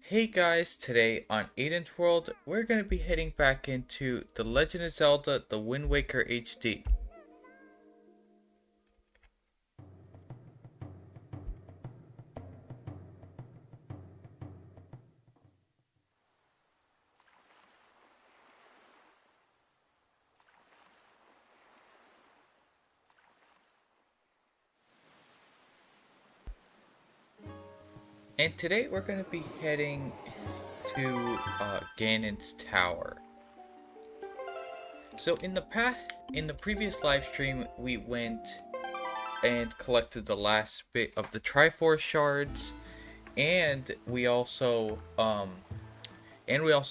Hey guys, today on AdensWorld, we're going to be heading back into The Legend of Zelda, The Wind Waker HD. And today we're going to be heading to Ganon's Tower. So in the previous live stream, we went and collected the last bit of the Triforce shards, and we also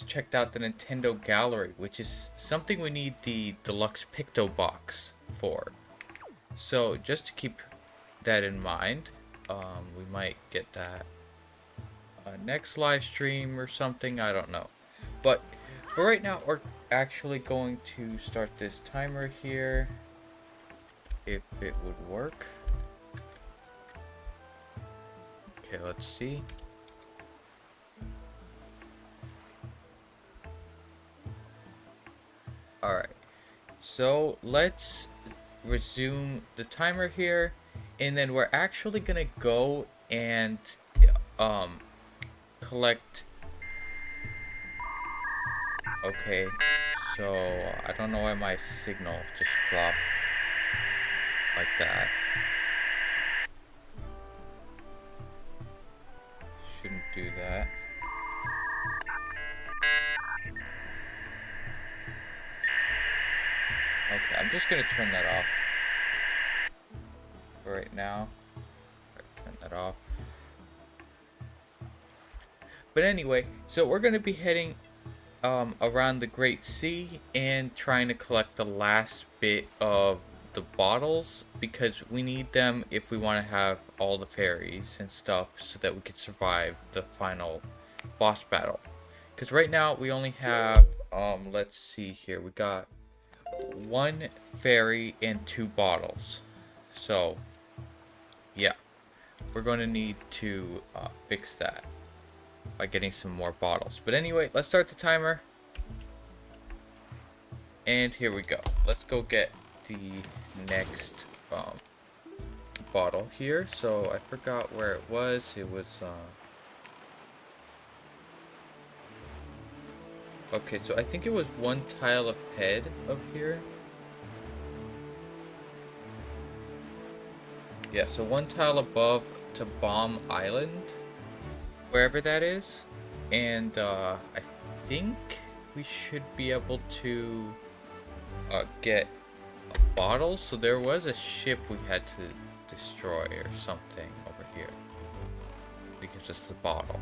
checked out the Nintendo Gallery, which is something we need the deluxe Picto box for. So just to keep that in mind, we might get that next live stream or something, I don't know. But for right now, we're actually going to start this timer here, if it would work. Okay, let's see. Alright, so let's resume the timer here, and then we're actually gonna go and collect. Okay, so I don't know why my signal just dropped like that. Shouldn't do that. Okay, I'm just gonna turn that off for right now. Turn that off. But anyway, so we're gonna be heading around the Great Sea and trying to collect the last bit of the bottles, because we need them if we want to have all the fairies and stuff so that we can survive the final boss battle. Because right now we only have, let's see here, we got one fairy and 2 bottles. So, yeah, we're going to need to fix that by getting some more bottles. But anyway, let's start the timer. And here we go. Let's go get the next bottle here. So I forgot where it was. It was okay, so I think it was one tile ahead of here. Yeah, so one tile above to Bomb Island, wherever that is. And I think we should be able to get bottles. So there was a ship we had to destroy or something over here. Because it's the bottle.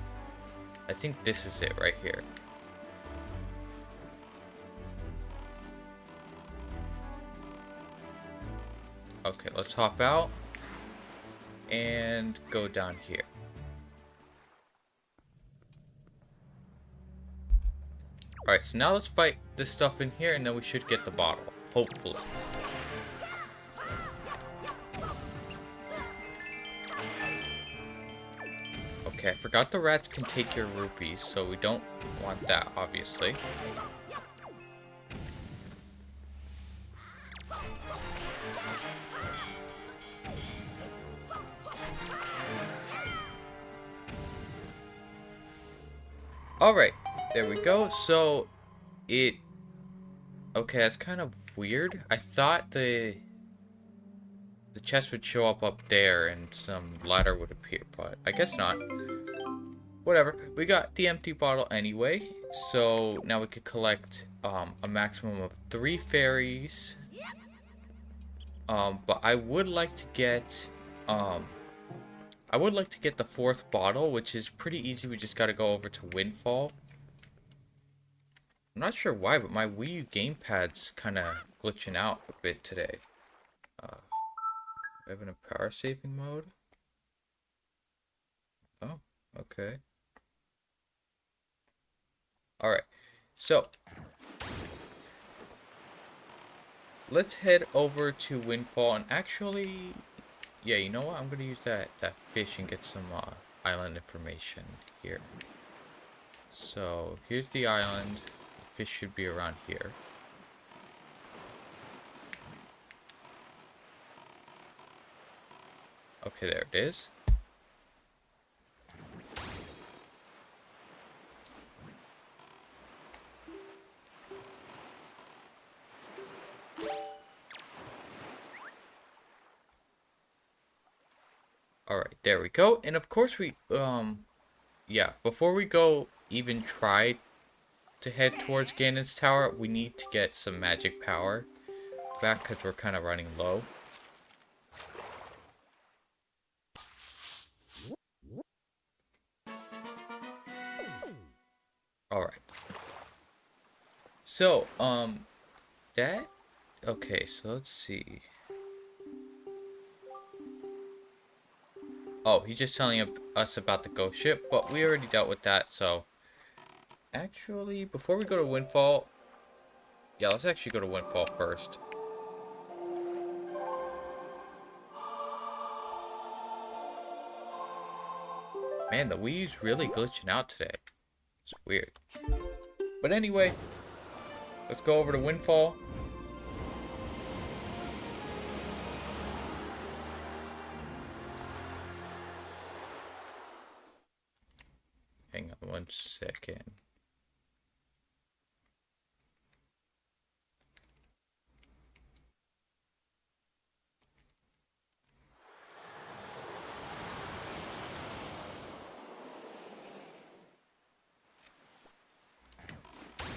I think this is it right here. Okay, let's hop out and go down here. Alright, so now let's fight this stuff in here, and then we should get the bottle. Hopefully. Okay, I forgot the rats can take your rupees, so we don't want that, obviously. Alright, there we go. So, okay, that's kind of weird. I thought the chest would show up there and some ladder would appear, but I guess not. Whatever. We got the empty bottle anyway, so now we could collect a maximum of 3 fairies. But I would like to get the 4th bottle, which is pretty easy. We just got to go over to Windfall. I'm not sure why, but my Wii U gamepad's kind of glitching out a bit today. I have in a power saving mode. Oh, okay. Alright, so let's head over to Windfall, and actually, yeah, you know what? I'm gonna use that fish and get some island information here. So here's the island. Fish should be around here. Okay, there it is. Alright, there we go. And of course yeah, before we go even try to head towards Ganon's tower, we need to get some magic power back because we're kind of running low. Alright. So, that... Okay, so let's see. Oh, he's just telling us about the ghost ship, but we already dealt with that, so... Actually, before we go to Windfall... Yeah, let's actually go to Windfall first. Man, the Wii U's really glitching out today. It's weird. But anyway, let's go over to Windfall. Hang on one second.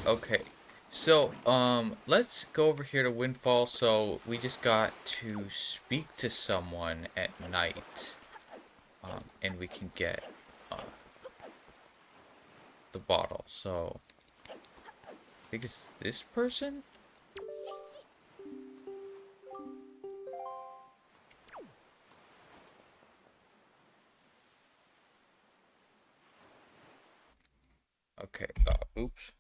Okay, so, let's go over here to Windfall. So, we just got to speak to someone at night, and we can get, the bottle. So, I think it's this person? Okay, oops.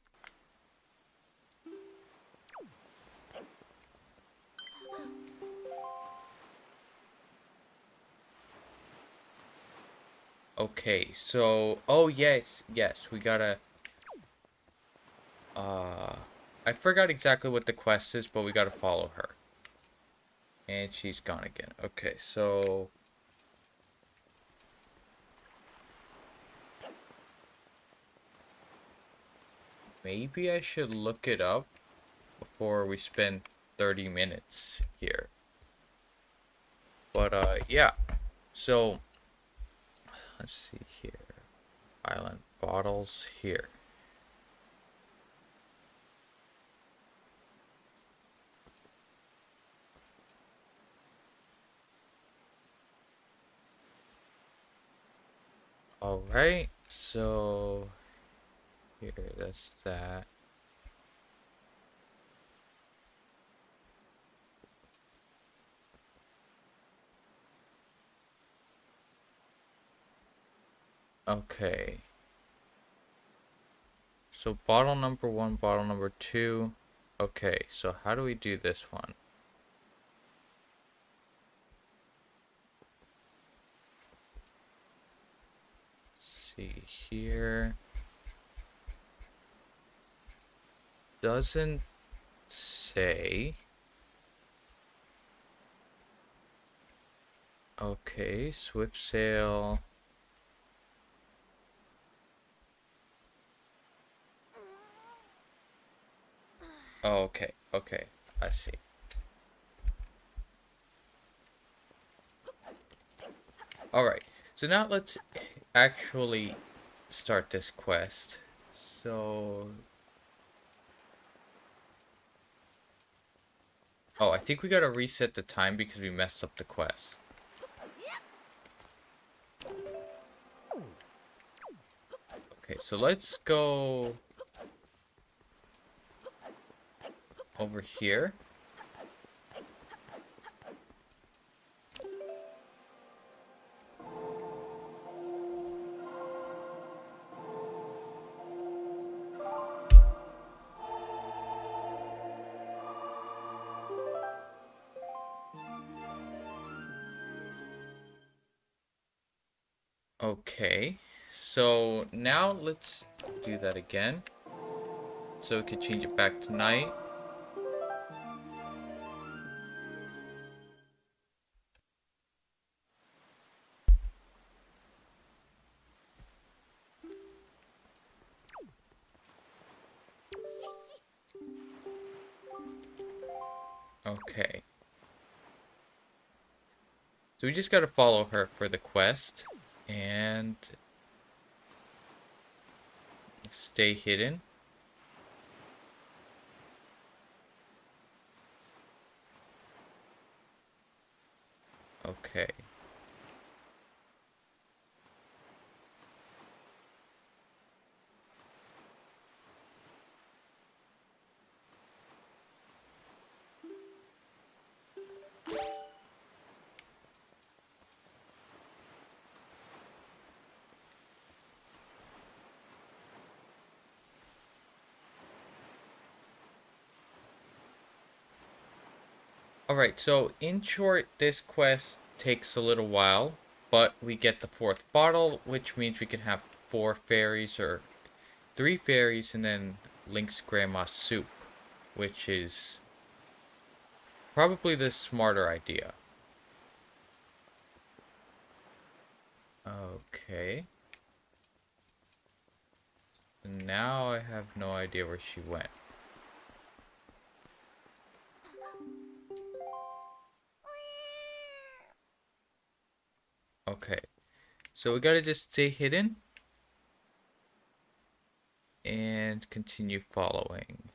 Okay, so, oh yes, we gotta, I forgot exactly what the quest is, but we gotta follow her. And she's gone again. Okay, so, maybe I should look it up before we spend 30 minutes here. But, yeah, so, let's see here. Island bottles here. Alright, so here, that's that. Okay. So bottle number 1, bottle number 2. Okay, so how do we do this one? Let's see here. Doesn't say. Okay, swift sail. Oh, okay, I see. Alright, so now let's actually start this quest. So... Oh, I think we gotta reset the time because we messed up the quest. Okay, so let's go over here. Okay, so now let's do that again. So we can change it back to night. Okay. So we just gotta follow her for the quest and stay hidden. Okay. Alright, so in short, this quest takes a little while, but we get the fourth bottle, which means we can have 4 fairies or 3 fairies, and then Link's grandma's soup, which is probably the smarter idea. Okay. Now I have no idea where she went. Okay. So we gotta just stay hidden and continue following.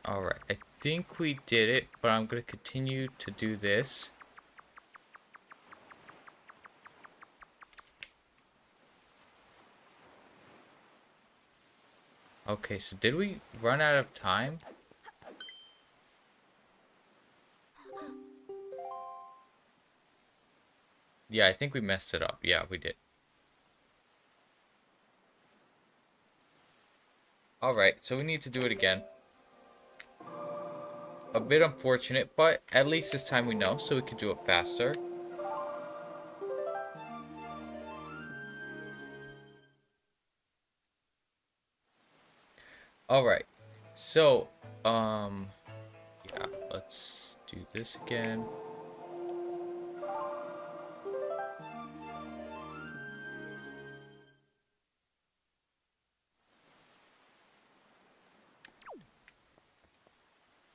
Alright, I think we did it, but I'm gonna continue to do this. Okay, so did we run out of time? Yeah, I think we messed it up. Yeah, we did. Alright, so we need to do it again. A bit unfortunate, but at least this time we know, so we can do it faster. Alright, so, yeah, let's do this again.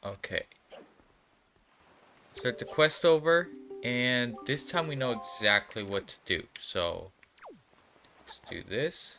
Okay. Start the quest over, and this time we know exactly what to do. So, let's do this.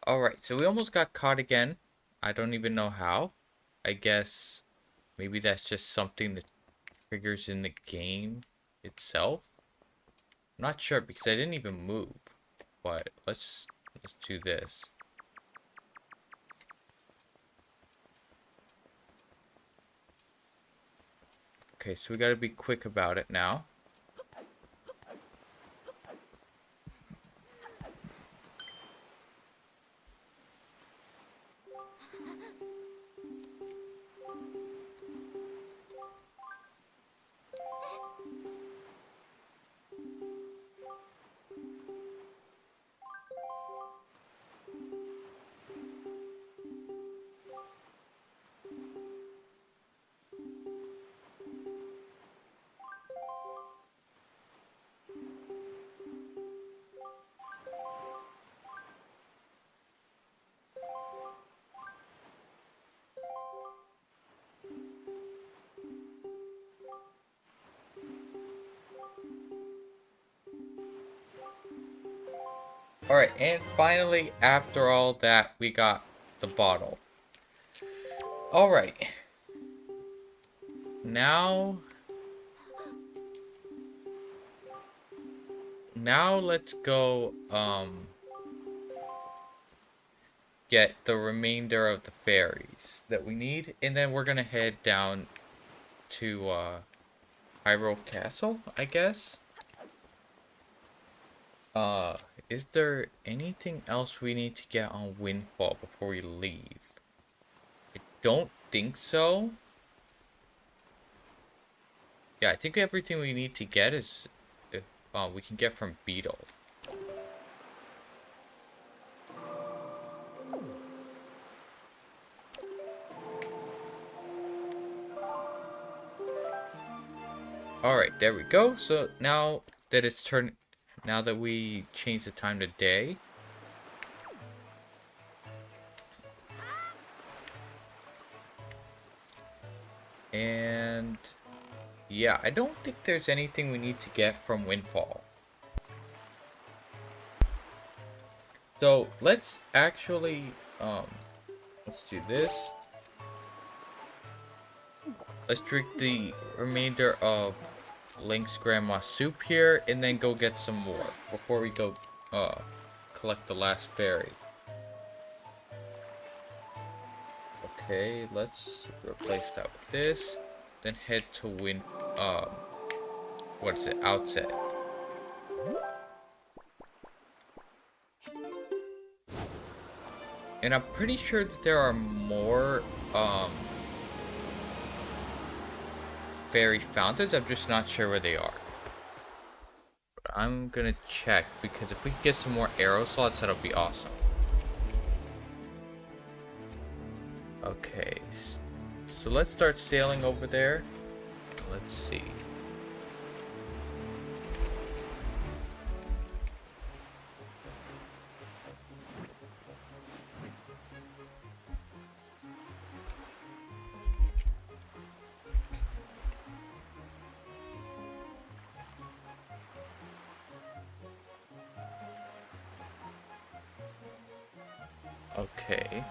Alright, so we almost got caught again. I don't even know how. I guess maybe that's just something that triggers in the game itself. I'm not sure because I didn't even move. But let's do this. Okay, so we gotta be quick about it now. Alright, and finally, after all that, we got the bottle. Alright. Now let's go, get the remainder of the fairies that we need, and then we're gonna head down to, Hyrule Castle, I guess. Is there anything else we need to get on Windfall before we leave? I don't think so. Yeah, I think everything we need to get is, we can get from Beetle. Alright, there we go. So now that it's now that we changed the time to day, and yeah, I don't think there's anything we need to get from Windfall. So let's actually, let's do this. Let's drink the remainder of Link's Grandma's soup here, and then go get some more before we go, collect the last fairy. Okay, let's replace that with this. Then head to what is it? Outset. And I'm pretty sure that there are more, fairy fountains. I'm just not sure where they are. But I'm gonna check, because if we can get some more arrow slots, that'll be awesome. Okay, so let's start sailing over there. Let's see. Okay.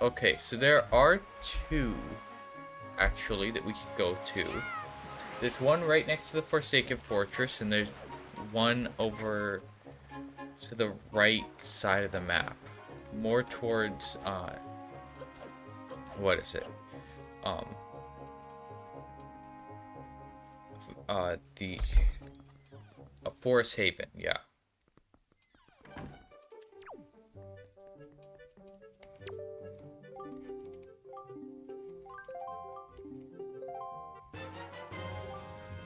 Okay, so there are two, actually, that we could go to. There's one right next to the Forsaken Fortress, and there's one over to the right side of the map. More towards, what is it? The Forest Haven, yeah.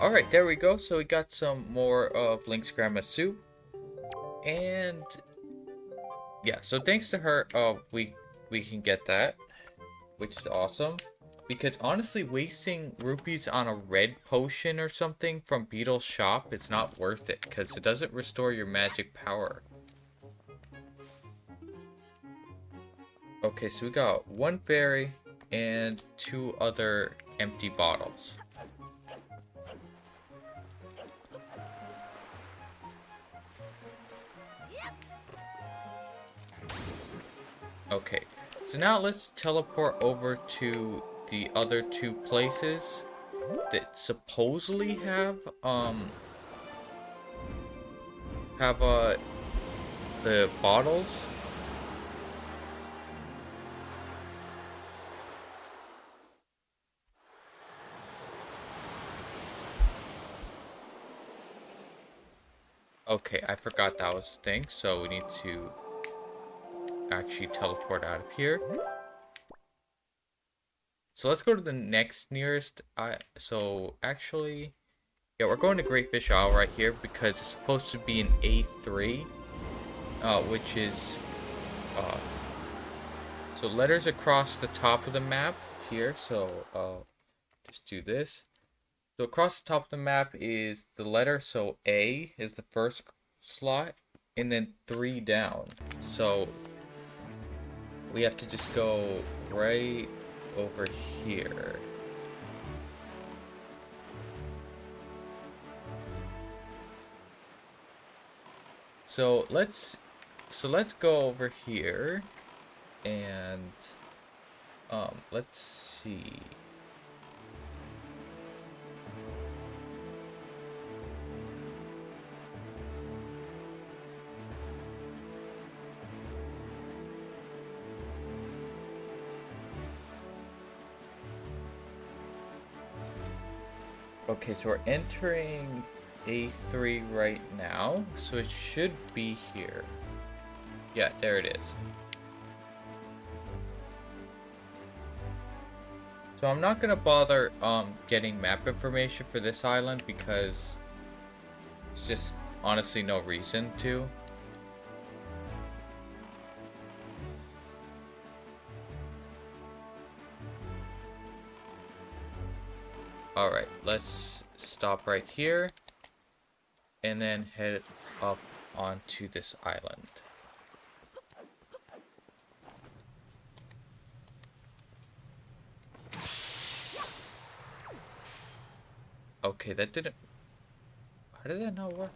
Alright, there we go. So we got some more of Link's Grandma soup. And yeah, so thanks to her, we can get that, which is awesome. Because honestly, wasting rupees on a red potion or something from Beetle's shop, it's not worth it, because it doesn't restore your magic power. Okay, so we got one fairy and two other empty bottles. Okay, so now let's teleport over to the other two places that supposedly have have the bottles. Okay, I forgot that was the thing, so we need to actually teleport out of here. So let's go to the next nearest. So actually, yeah, we're going to Great Fish Isle right here because it's supposed to be an A3, which is so letters across the top of the map here. So just do this. So across the top of the map is the letter. So A is the first slot, and then 3 down. So we have to just go right over here. So let's go over here and let's see. Okay, so we're entering A3 right now, so it should be here. Yeah, there it is. So I'm not gonna bother getting map information for this island because it's just honestly no reason to. Alright, let's stop right here and then head up onto this island. Okay, that didn't... How did that not work?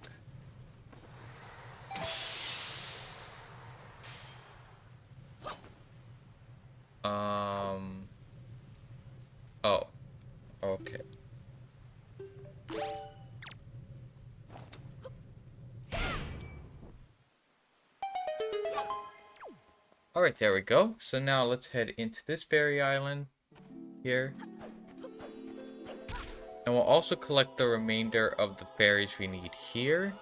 Oh. Okay. Alright, there we go. So now let's head into this fairy island here. And we'll also collect the remainder of the fairies we need here.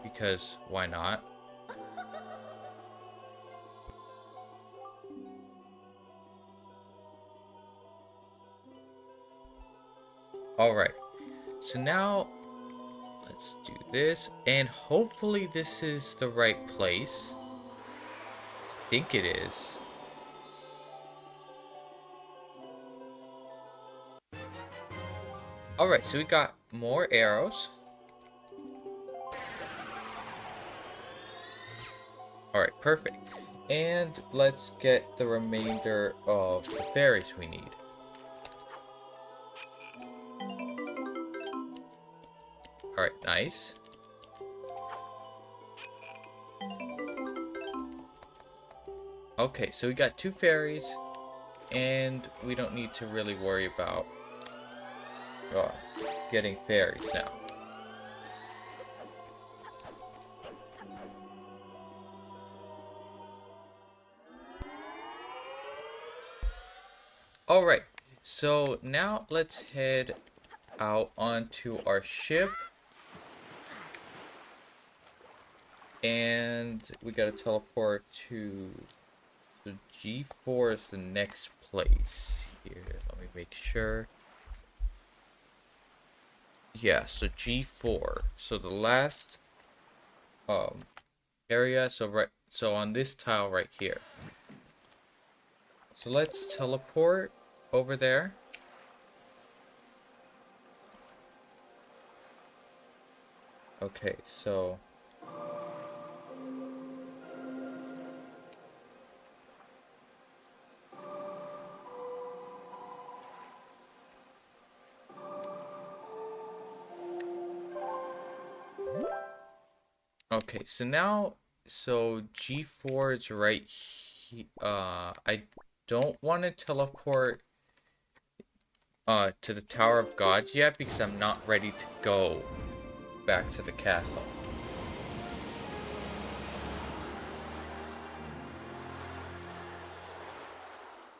Because why not? Alright. So now let's do this. And hopefully this is the right place. I think it is. Alright, so we got more arrows. Alright, perfect. And let's get the remainder of the fairies we need. Alright, nice. Okay, so we got 2 fairies, and we don't need to really worry about getting fairies now. Alright, so now let's head out onto our ship. And we gotta teleport to... So G4 is the next place here. Let me make sure. Yeah, so G4. So the last area, so on this tile right here. So let's teleport over there. Okay, so okay, so now, so G4 is right here. I don't want to teleport to the Tower of Gods yet because I'm not ready to go back to the castle.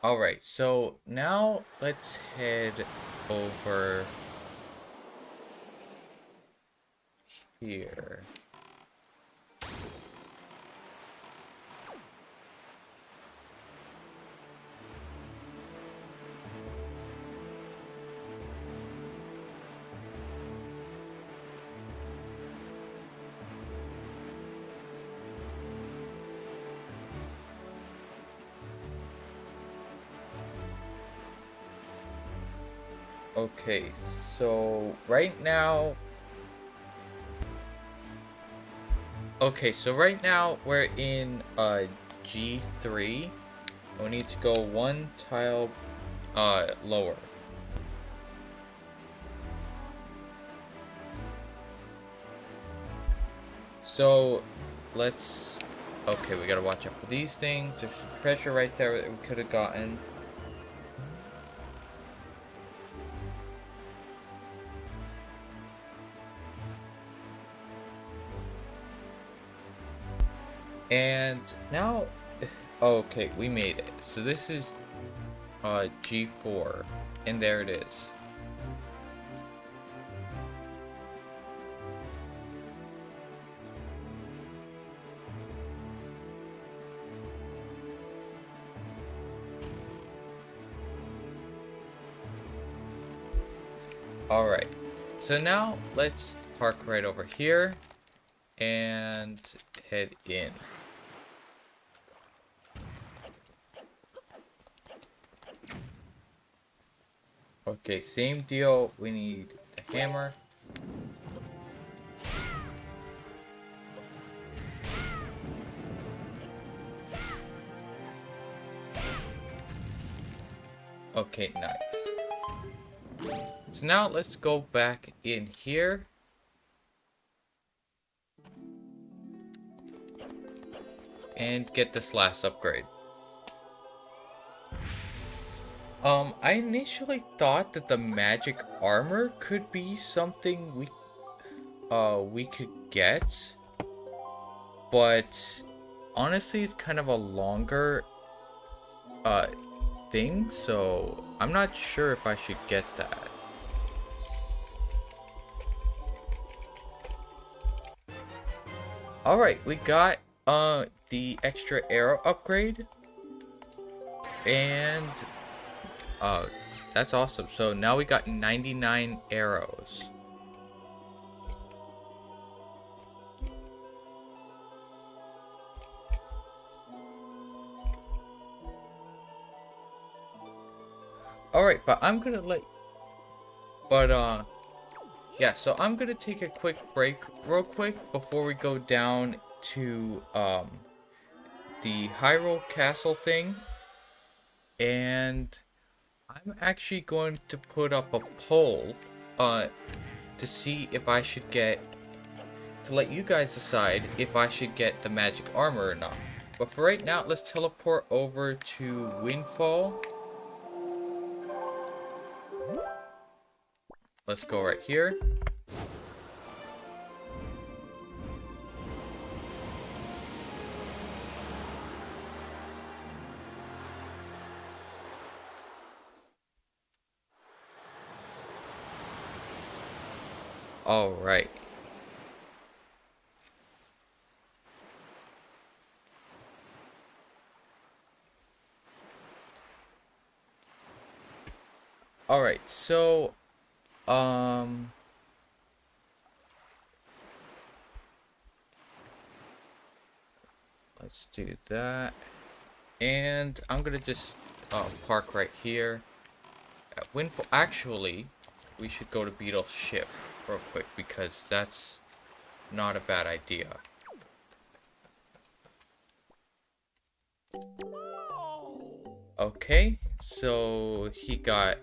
Alright, so now let's head over here. Okay, so right now... Okay, so right now we're in G3. We need to go one tile lower. So let's... Okay, we gotta watch out for these things. There's some treasure right there that we could have gotten. And now, okay, we made it. So this is G4, and there it is. Alright, so now let's park right over here and head in. Okay, same deal. We need the hammer. Okay, nice. So now let's go back in here. And get this last upgrade. I initially thought that the magic armor could be something we could get, but honestly, it's kind of a longer thing, so I'm not sure if I should get that. All right, we got the extra arrow upgrade, and that's awesome. So now we got 99 arrows. Alright, but I'm gonna yeah, so I'm gonna take a quick break real quick before we go down to the Hyrule Castle thing. And I'm actually going to put up a poll to see if I should to let you guys decide if I should get the magic armor or not. But for right now, let's teleport over to Windfall. Let's go right here. All right. All right. So, let's do that. And I'm gonna just park right here at Windfall. Actually, we should go to Beetle's ship real quick because that's not a bad idea. Okay, so he got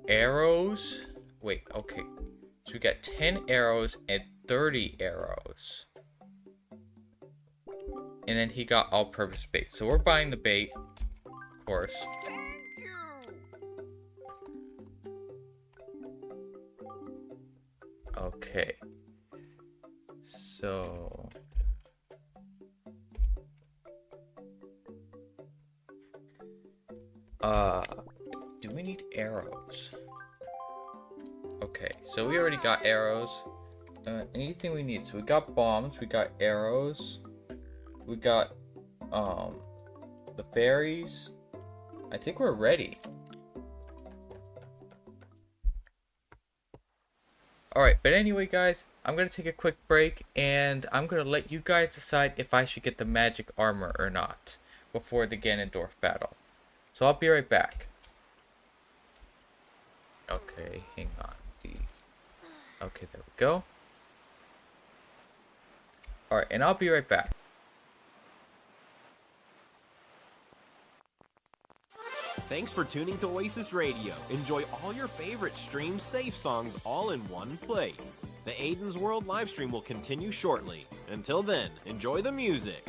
arrows. Wait, okay. So we got 10 arrows and 30 arrows. And then he got all-purpose bait. So we're buying the bait, of course. Okay. So do we need arrows? Okay, so we already got arrows. Anything we need. So we got bombs, we got arrows, we got the fairies. I think we're ready. Alright, but anyway guys, I'm gonna take a quick break and I'm gonna let you guys decide if I should get the magic armor or not before the Ganondorf battle. So I'll be right back. Okay, hang on. Okay, there we go. Alright, and I'll be right back. Thanks for tuning to Oasis Radio. Enjoy all your favorite stream safe songs all in one place. The AdensWorld livestream will continue shortly. Until then, enjoy the music.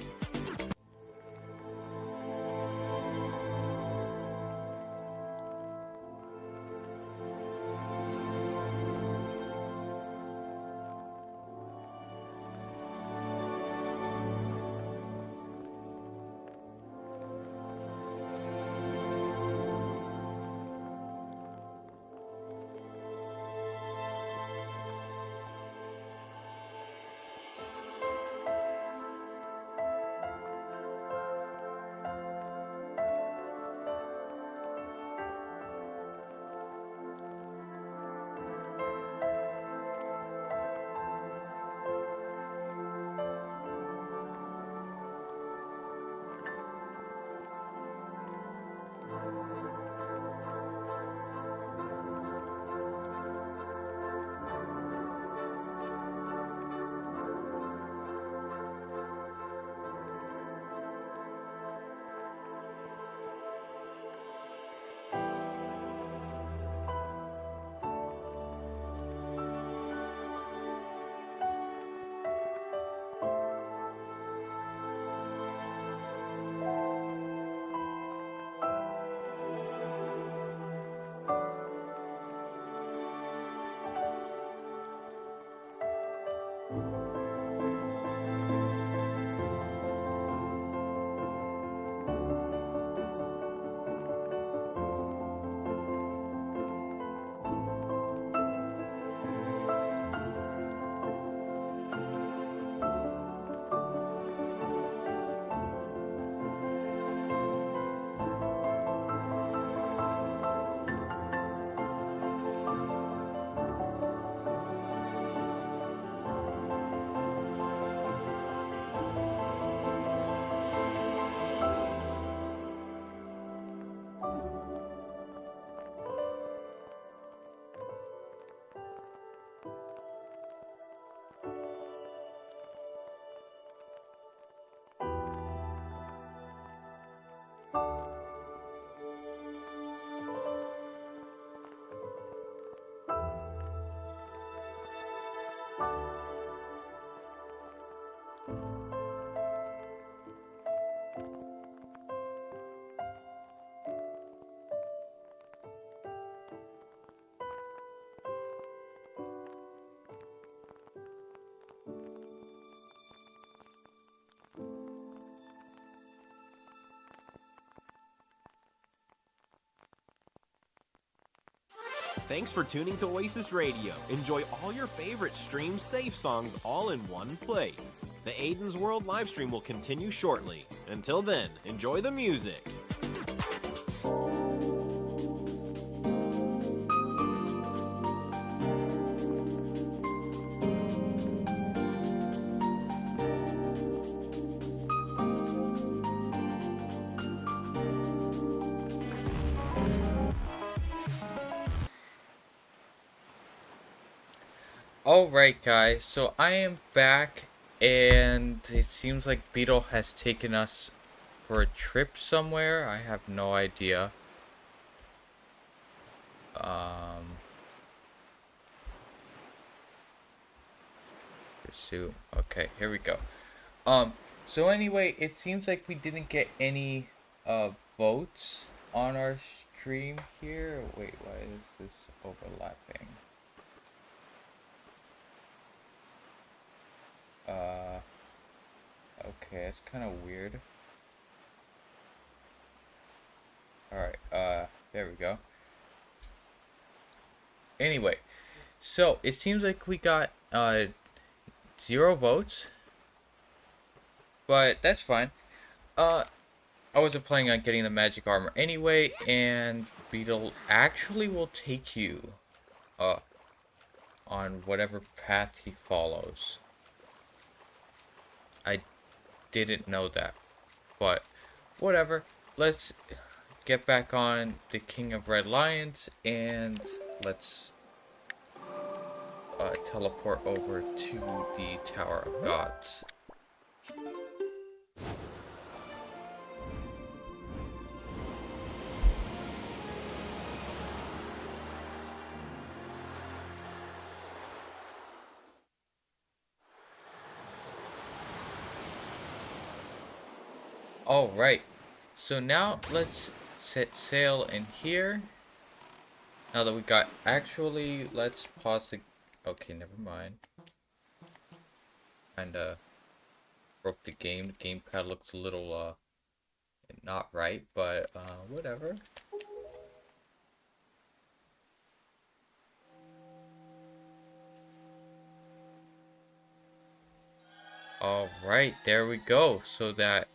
Thanks for tuning to Oasis Radio. Enjoy all your favorite stream safe songs all in one place. The AdensWorld livestream will continue shortly. Until then, enjoy the music. Alright guys, so I am back and it seems like Beetle has taken us for a trip somewhere. I have no idea. Pursue. Okay, here we go. So anyway, it seems like we didn't get any votes on our stream here. Wait, why is this overlapping? Uh, okay, it's kind of weird. Alright, there we go. Anyway, so it seems like we got, 0 votes. But that's fine. I wasn't planning on getting the magic armor anyway, and Beetle actually will take you, on whatever path he follows. I didn't know that, but whatever. Let's get back on the King of Red Lions, and let's teleport over to the Tower of Gods. Alright, so now let's set sail in here. Now that we got, actually, let's pause the, okay, never mind. Kinda broke the game. The gamepad looks a little, not right, but, whatever. Alright, there we go. So that,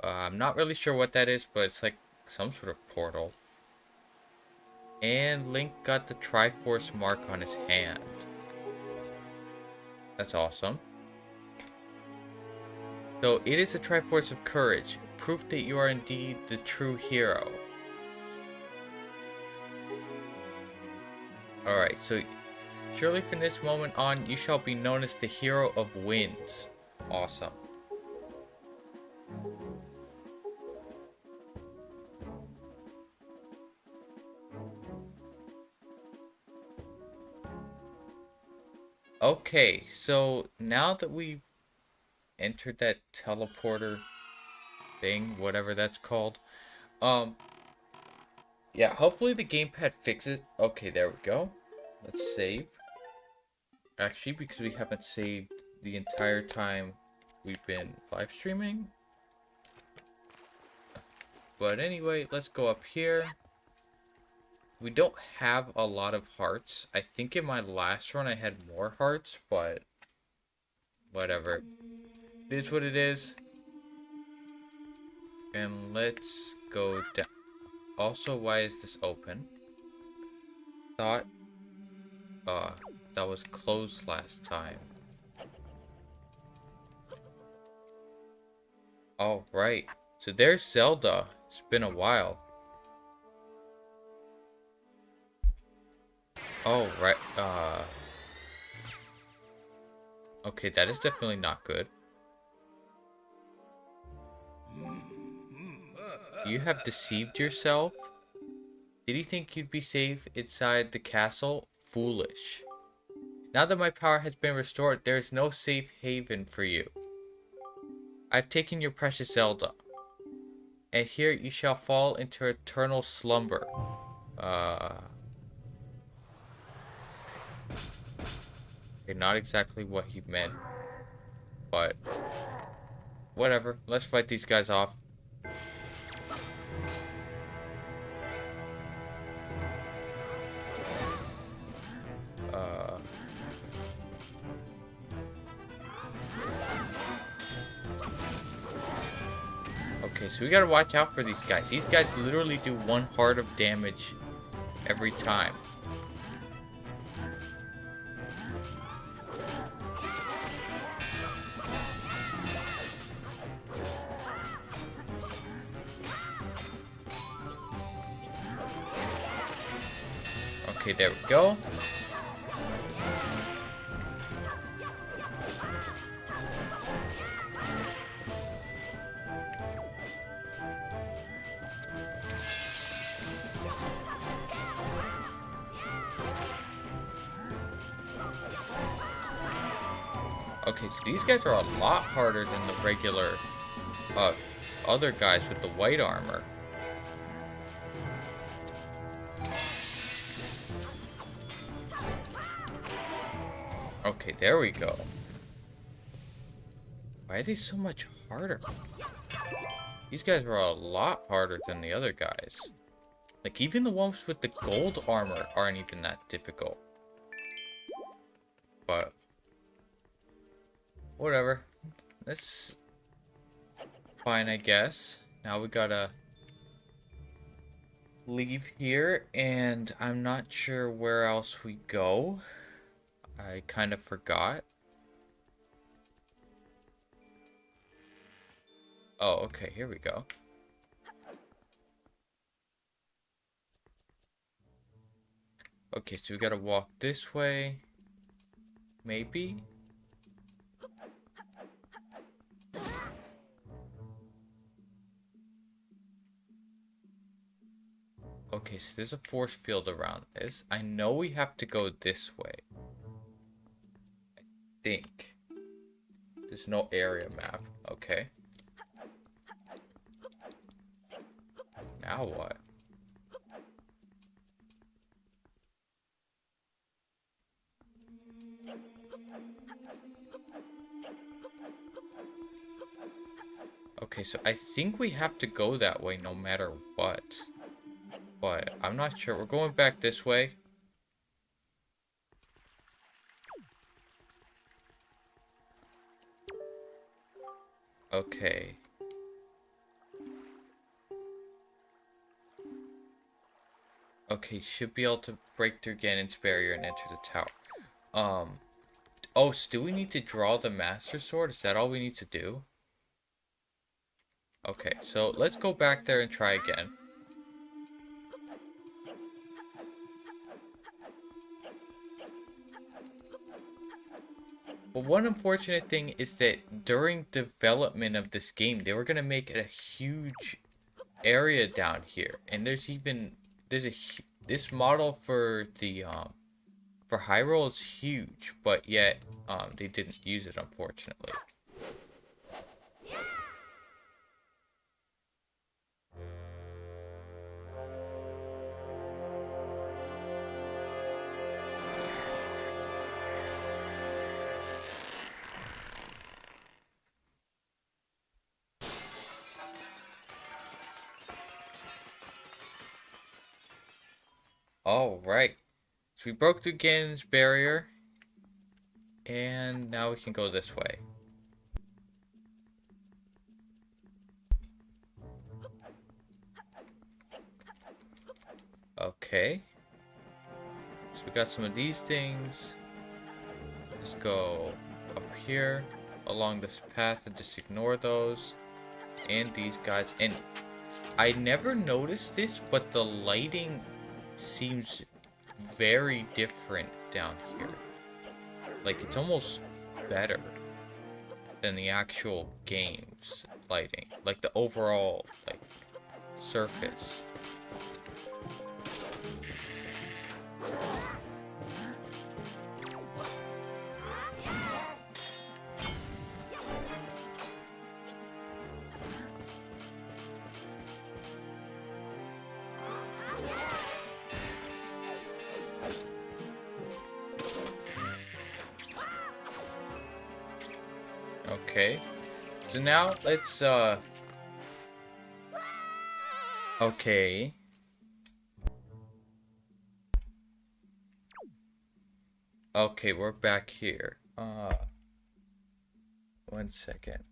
I'm not really sure what that is, but it's like some sort of portal. And Link got the Triforce mark on his hand. That's awesome. So it is a Triforce of Courage, proof that you are indeed the true hero. Alright, so surely from this moment on, you shall be known as the Hero of Winds. Awesome. Okay, so now that we've entered that teleporter thing, whatever that's called, yeah, hopefully the gamepad fixes it. Okay, there we go. Let's save. Actually, because we haven't saved the entire time we've been live streaming. But anyway, let's go up here. We don't have a lot of hearts. I think in my last run I had more hearts, but whatever. It is what it is. And let's go down. Also, why is this open? Thought that was closed last time. Alright. So there's Zelda. It's been a while. Oh, right, okay, that is definitely not good. You have deceived yourself? Did you think you'd be safe inside the castle? Foolish. Now that my power has been restored, there is no safe haven for you. I've taken your precious Zelda, and here you shall fall into eternal slumber. Okay, not exactly what he meant, but whatever. Let's fight these guys off. Okay, so we gotta watch out for these guys. These guys literally do 1 heart of damage every time. Okay, there we go. Okay, so these guys are a lot harder than the regular other guys with the white armor. Okay, there we go. Why are they so much harder? These guys were a lot harder than the other guys. Like, even the ones with the gold armor aren't even that difficult. But, whatever. That's fine, I guess. Now we gotta leave here, and I'm not sure where else we go. I kind of forgot. Oh, okay, here we go. Okay, so we gotta walk this way. Maybe? Okay, so there's a force field around this. I know we have to go this way. I think. There's no area map. Okay. Now what? Okay, so I think we have to go that way no matter what. But I'm not sure. We're going back this way. Okay. Okay, should be able to break through Ganon's barrier and enter the tower. Oh, so do we need to draw the Master Sword? Is that all we need to do? Okay, so let's go back there and try again. But one unfortunate thing is that during development of this game, they were going to make it a huge area down here. And there's this model for the, for Hyrule is huge, but yet, they didn't use it, unfortunately. Alright. So we broke through Ganon's barrier. And now we can go this way. Okay. So we got some of these things. Just go up here along this path and just ignore those. And these guys. And I never noticed this, but the lighting seems very different down here. Like, it's almost better than the actual game's lighting. Like, the overall, like, surface. Okay, so now let's, okay. Okay, we're back here. 1 second.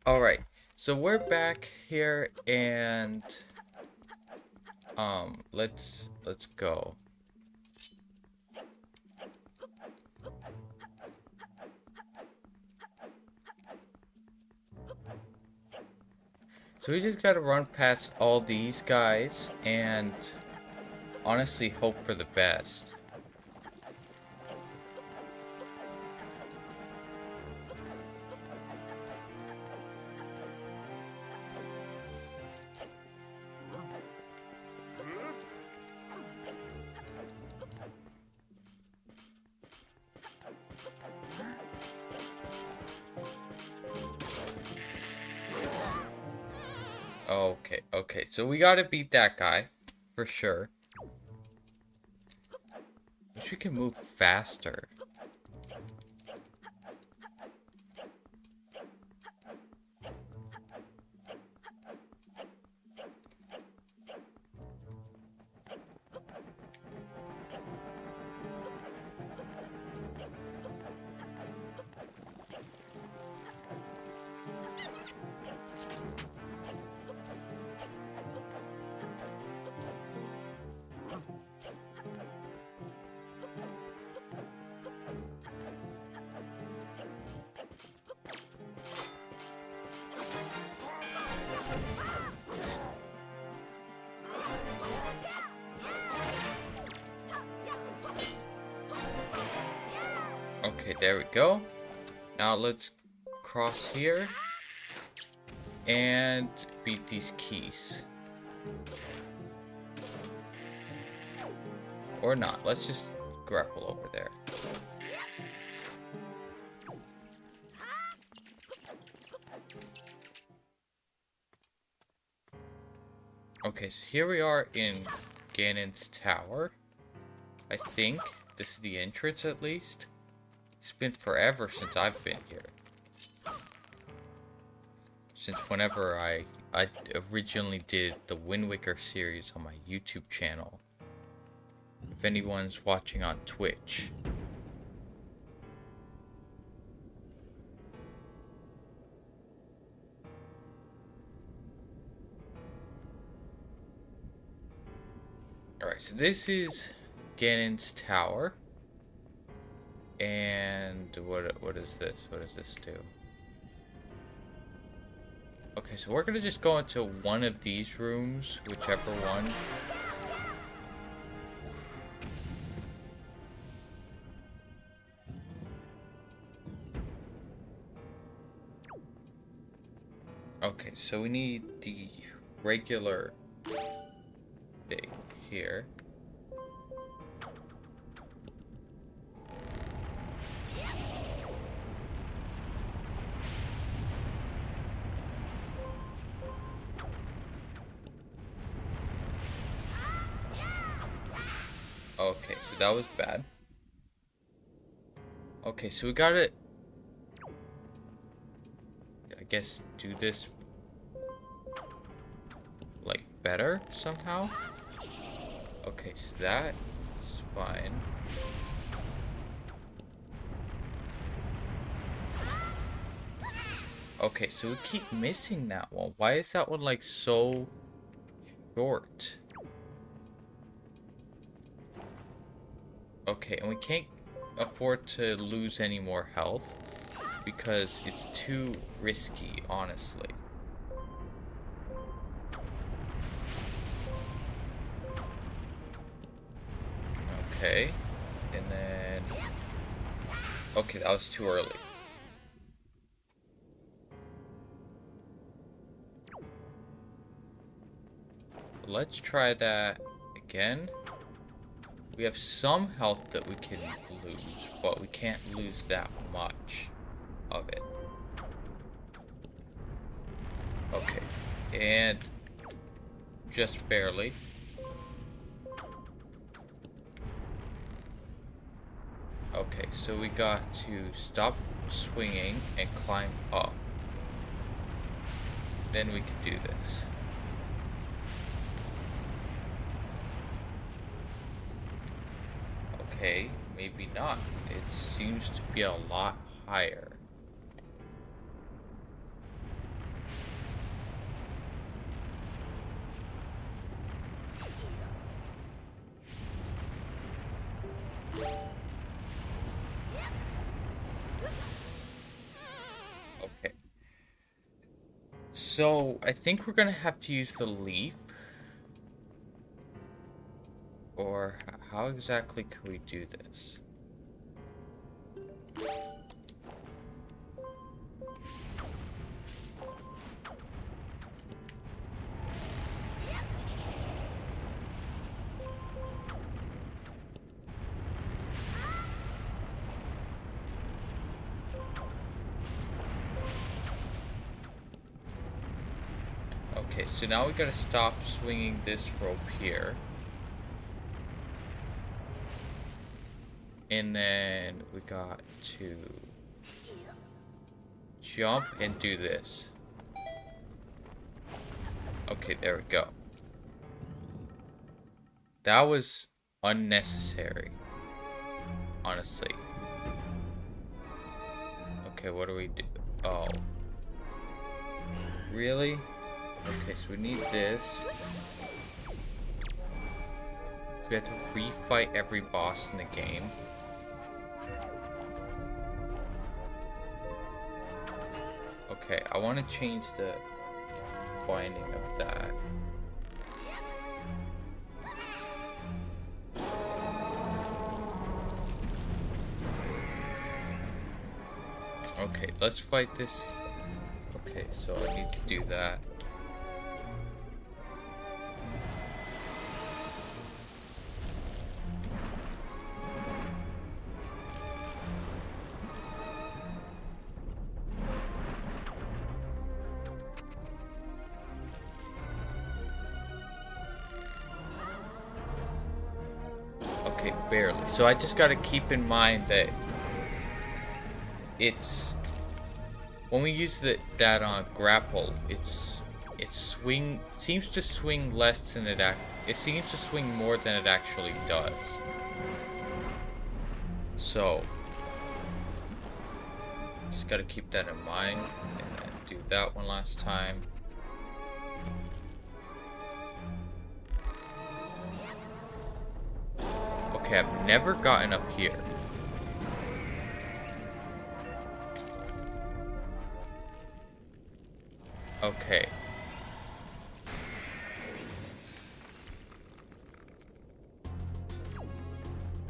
Alright, so we're back here and let's go. So we just gotta run past all these guys and honestly hope for the best. Okay, so we gotta beat that guy, for sure. Wish we could move faster. Okay, there we go. Now let's cross here and beat these keys. Or not. Let's just grapple over there. Okay, so here we are in Ganon's tower. I think this is the entrance at least. It's been forever since I've been here. Since whenever I originally did the Wind Waker series on my YouTube channel. If anyone's watching on Twitch. Alright, so this is Ganon's tower. And what is this? What does this do? Okay, so we're gonna just go into one of these rooms, whichever one. Okay, so we need the regular thing here. Okay, so that was bad. Okay, so we gotta, I guess, do this, like, better somehow. Okay, so that is fine. Okay, so we keep missing that one. Why is that one, like, so short? Okay, and we can't afford to lose any more health because it's too risky, honestly. Okay, and then... Okay, that was too early. Let's try that again. We have some health that we can lose, but we can't lose that much of it. Okay, and just barely. Okay, so we got to stop swinging and climb up. Then we can do this. Okay, maybe not. It seems to be a lot higher. Okay. So, I think we're gonna have to use the leaf. Or how exactly can we do this? Okay, so now we gotta stop swinging this rope here. And then we got to jump and do this. Okay, there we go. That was unnecessary, honestly. Okay, what do we do? Oh. Really? Okay, so we need this. So we have to refight every boss in the game. Okay, I want to change the binding of that. Okay, let's fight this. Okay, so I need to do that. Okay, barely. So I just gotta keep in mind that it's when we use that on grapple, it seems to swing less than it seems to swing more than it actually does. So just gotta keep that in mind and then do that one last time. Okay, I've never gotten up here. Okay.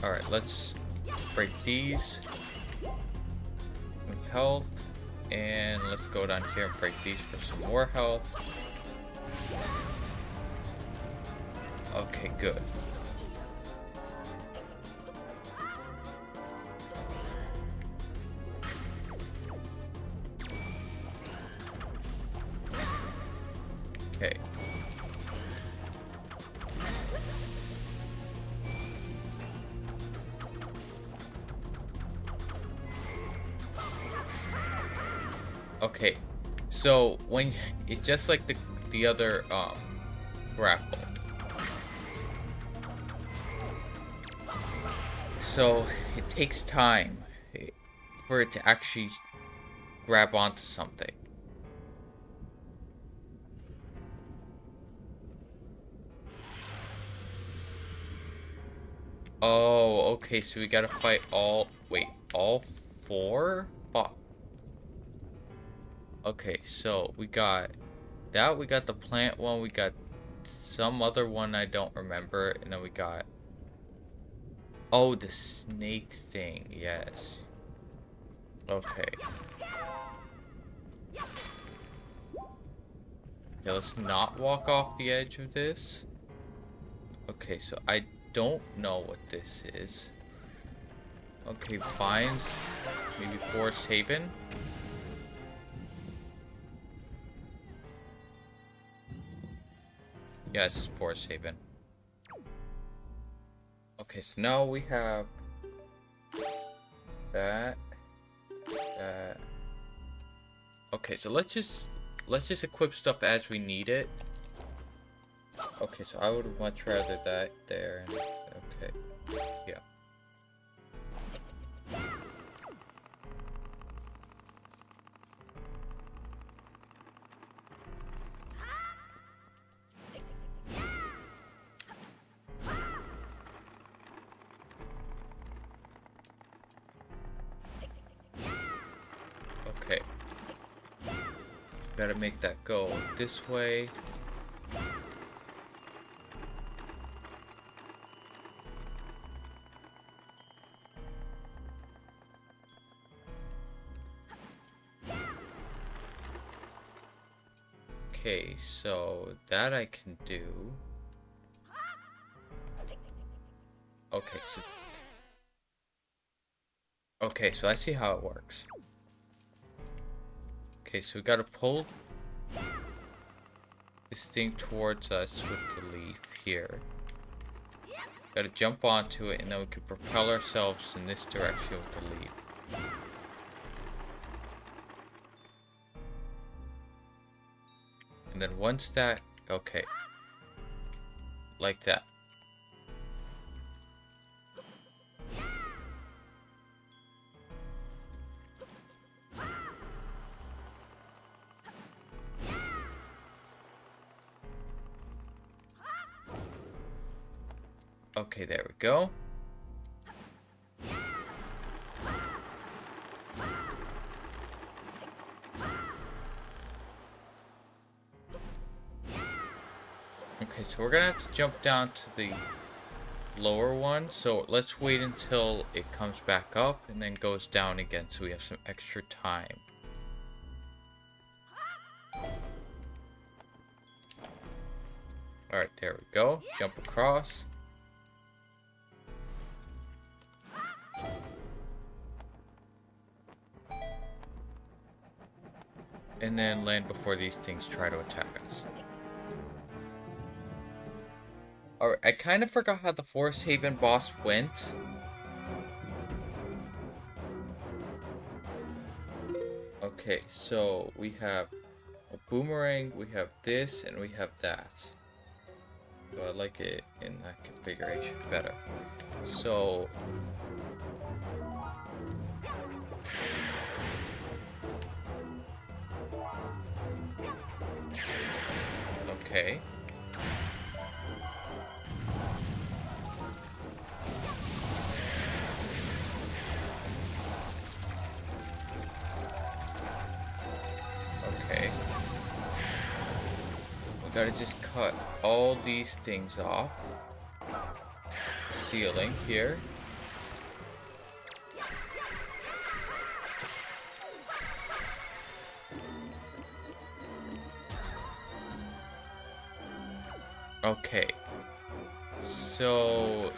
Alright, let's break these. Health. And let's go down here and break these for some more health. Okay, good. Okay. Okay. So when it's just like the other grapple. So it takes time for it to actually grab onto something. Oh, okay, so we gotta fight all four? Fuck. Okay, so we got that, we got the plant one, we got some other one I don't remember, and then we got... Oh, the snake thing, yes. Okay. Yeah, let's not walk off the edge of this. Okay, so I don't know what this is. Okay, vines. Maybe Forest Haven. Yes, Forest Haven. Okay, so now we have that. Okay, so let's just equip stuff as we need it. Okay, so I would much rather that there. Okay, yeah. gotta make that go this way. Okay, so that I can do. Okay, so I see how it works. Okay, so we gotta pull this thing towards us with the leaf here. Gotta jump onto it, and then we can propel ourselves in this direction with the leaf. And then once that, okay, like that. Okay, there we go. Okay, so we're gonna have to jump down to the lower one. So let's wait until it comes back up and then goes down again so we have some extra time. Alright, there we go. Jump across. And then land before these things try to attack us. Alright, I kind of forgot how the Forest Haven boss went. Okay, so we have a boomerang, we have this, and we have that. So I like it in that configuration better. So... okay. Okay. We gotta just cut all these things off. The ceiling here. Okay, so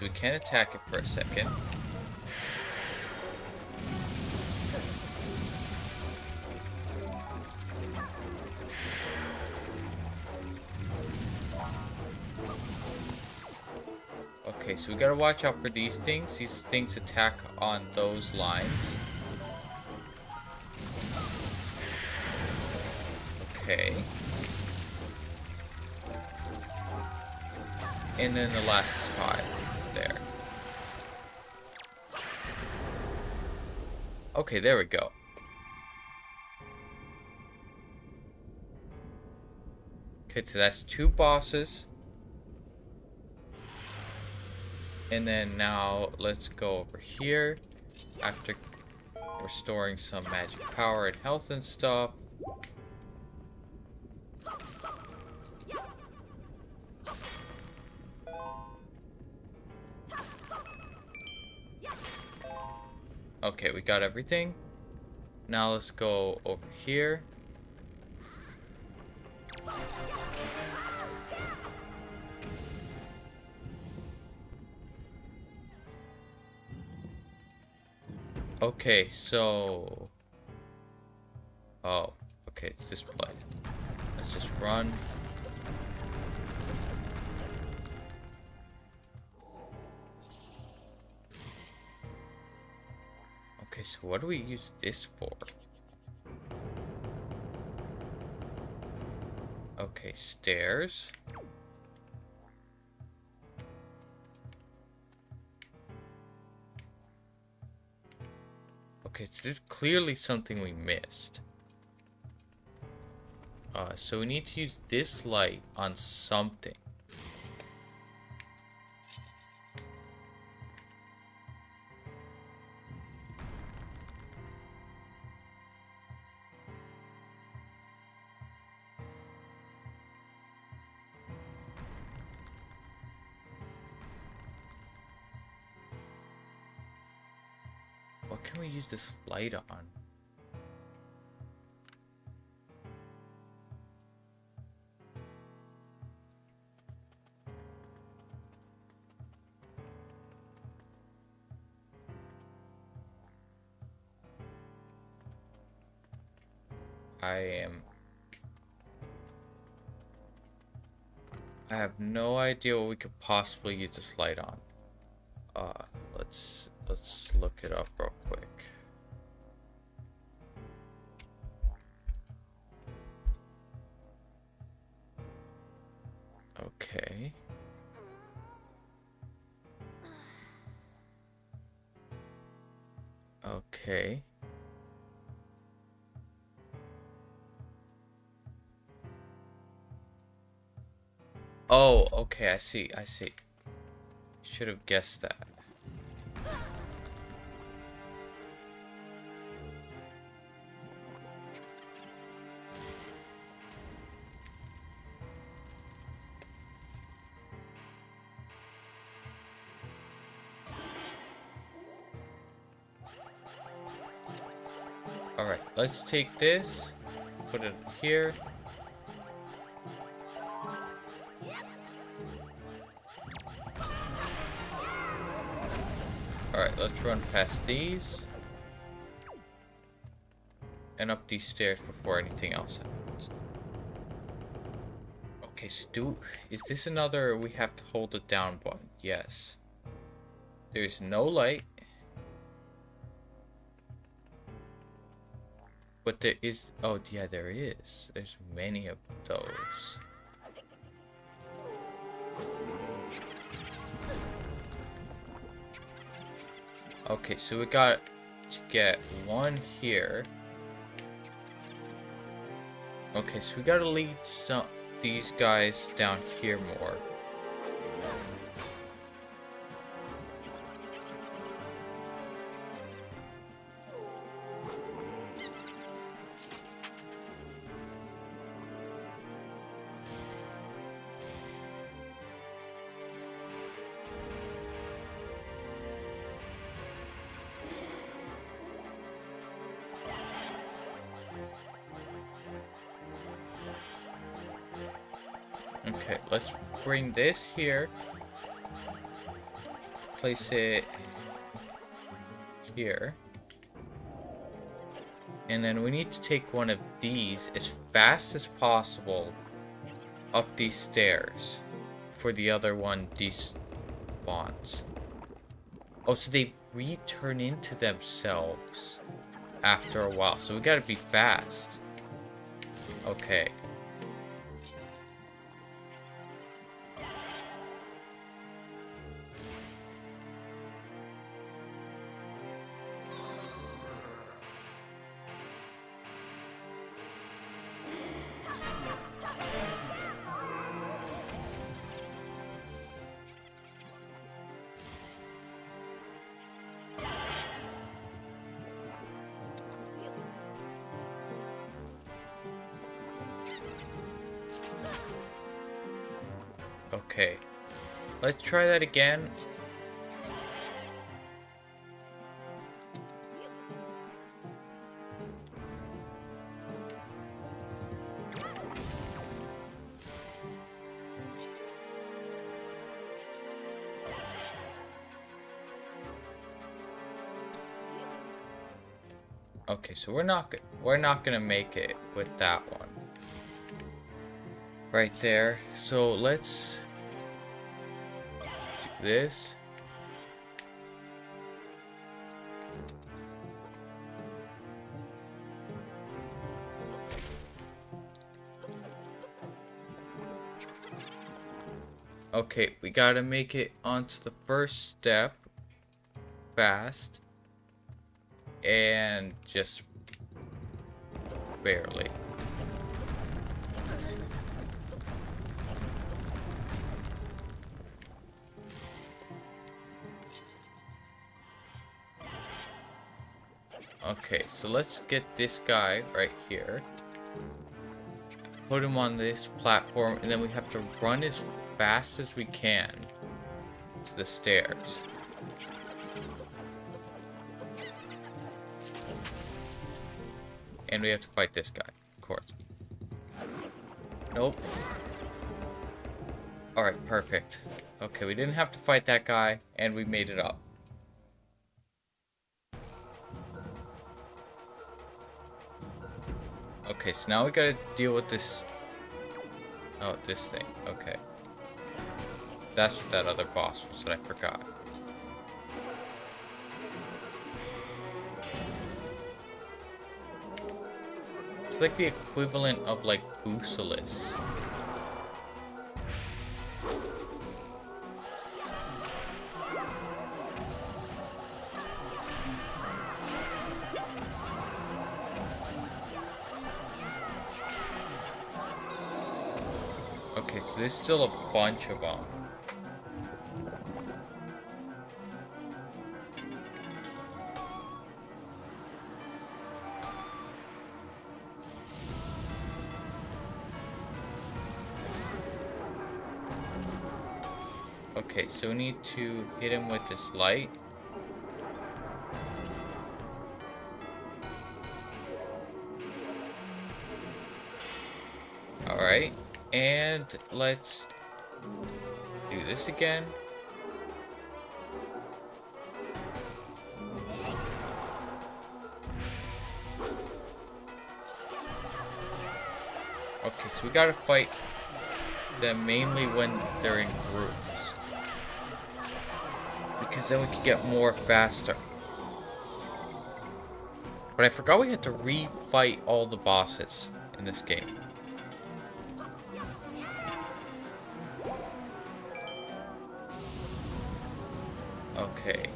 we can attack it for a second. Okay, so we gotta watch out for these things. These things attack on those lines. Okay. And then the last spot there. Okay, there we go. Okay, so that's 2 bosses. And then now let's go over here after restoring some magic power and health and stuff. Okay, we got everything. Now let's go over here. Okay, so... oh, okay, it's this place. Let's just run. Okay, so what do we use this for? Okay, stairs. Okay, so there's clearly something we missed. So we need to use this light on something. can we use this light on? I have no idea what we could possibly use this light on. Let's look it up real quick. Okay. Okay. Oh, okay, I see. Should have guessed that. Alright, let's take this, put it here. Alright, let's run past these. And up these stairs before anything else happens. Okay, so is this another, we have to hold the down button? Yes. There's no light. But there is, oh yeah, there is. There's many of those. Okay, so we got to get one here. Okay, so we gotta lead these guys down here more. Okay, let's bring this here. Place it here. And then we need to take one of these as fast as possible up these stairs for the other one despawns. Oh, so they return into themselves after a while. So we gotta be fast. Okay. Okay, let's try that again. Okay, so we're not gonna make it with that one right there. So let's do this. Okay, we gotta make it onto the first step fast. And just barely. Okay, so let's get this guy right here. Put him on this platform, and then we have to run as fast as we can to the stairs. And we have to fight this guy, of course. Nope. Alright, perfect. Okay, we didn't have to fight that guy, and we made it up. Okay, so now we gotta deal with this... Oh, this thing. Okay. That's what that other boss was that I forgot. It's like the equivalent of, like, Busalis. Okay, so there's still a bunch of them. Okay, so we need to hit him with this light. Alright, and let's do this again. Okay, so we gotta fight them mainly when they're in groups. Because then we can get more faster. But I forgot we had to re-fight all the bosses in this game. Okay.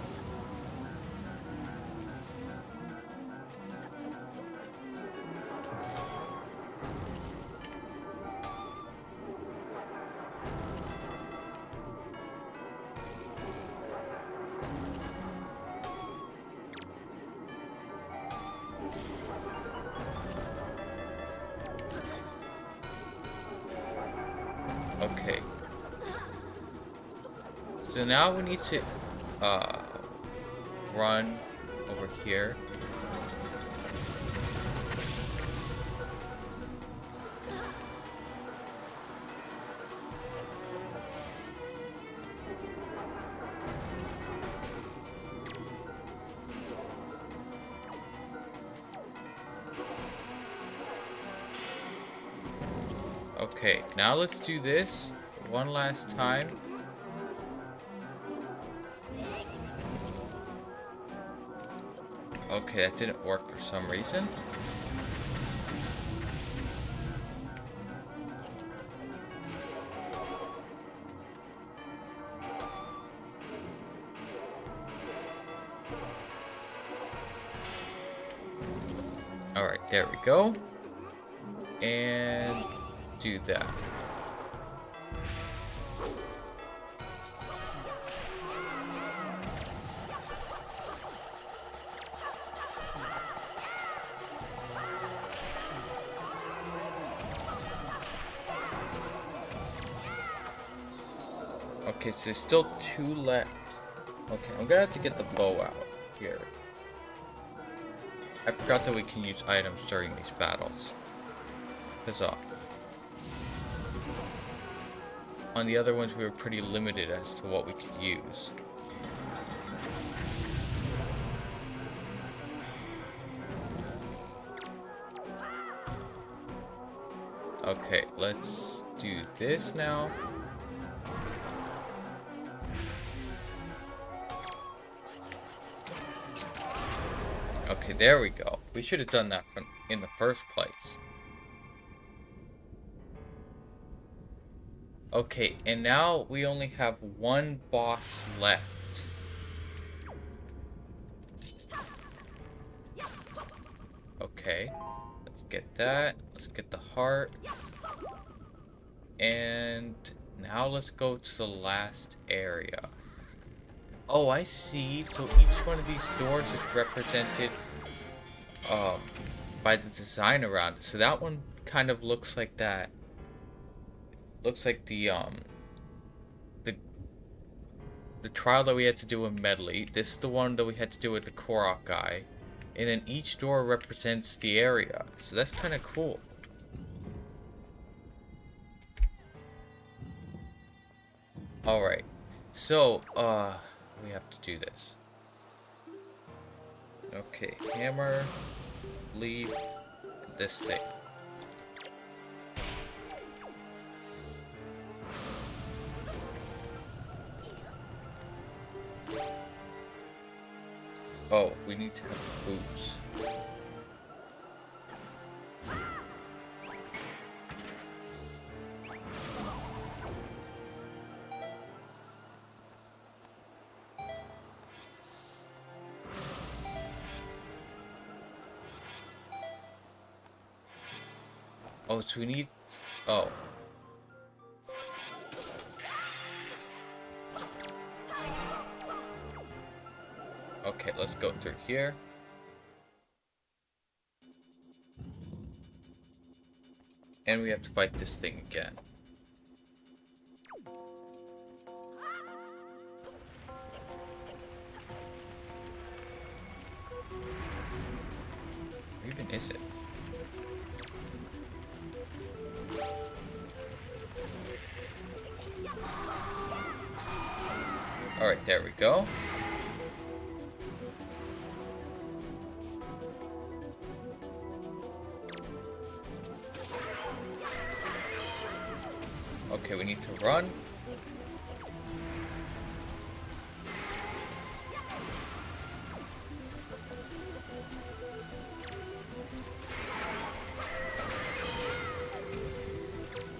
Okay. So now we need to run over here. Okay, now let's do this one last time. Okay, that didn't work for some reason. Alright, there we go. And do that. Okay, so there's still 2 left. Okay, I'm gonna have to get the bow out here. I forgot that we can use items during these battles. Huzzah. On the other ones, we were pretty limited as to what we could use. Okay, let's do this now. Okay, there we go. We should have done that in the first place. Okay, and now we only have 1 boss left. Okay, let's get that. Let's get the heart. And now let's go to the last area. Oh, I see. So each one of these doors is represented by the design around it. So that one kind of looks like that. Looks like the trial that we had to do in Medley. This is the one that we had to do with the Korok guy. And then each door represents the area. So that's kind of cool. Alright. So, we have to do this. Okay, hammer, leaf, this thing. Oh, we need to have the boots. Oh, so we need... Oh. Okay, let's go through here. And we have to fight this thing again. Where even is it? Alright, there we go. Okay, we need to run.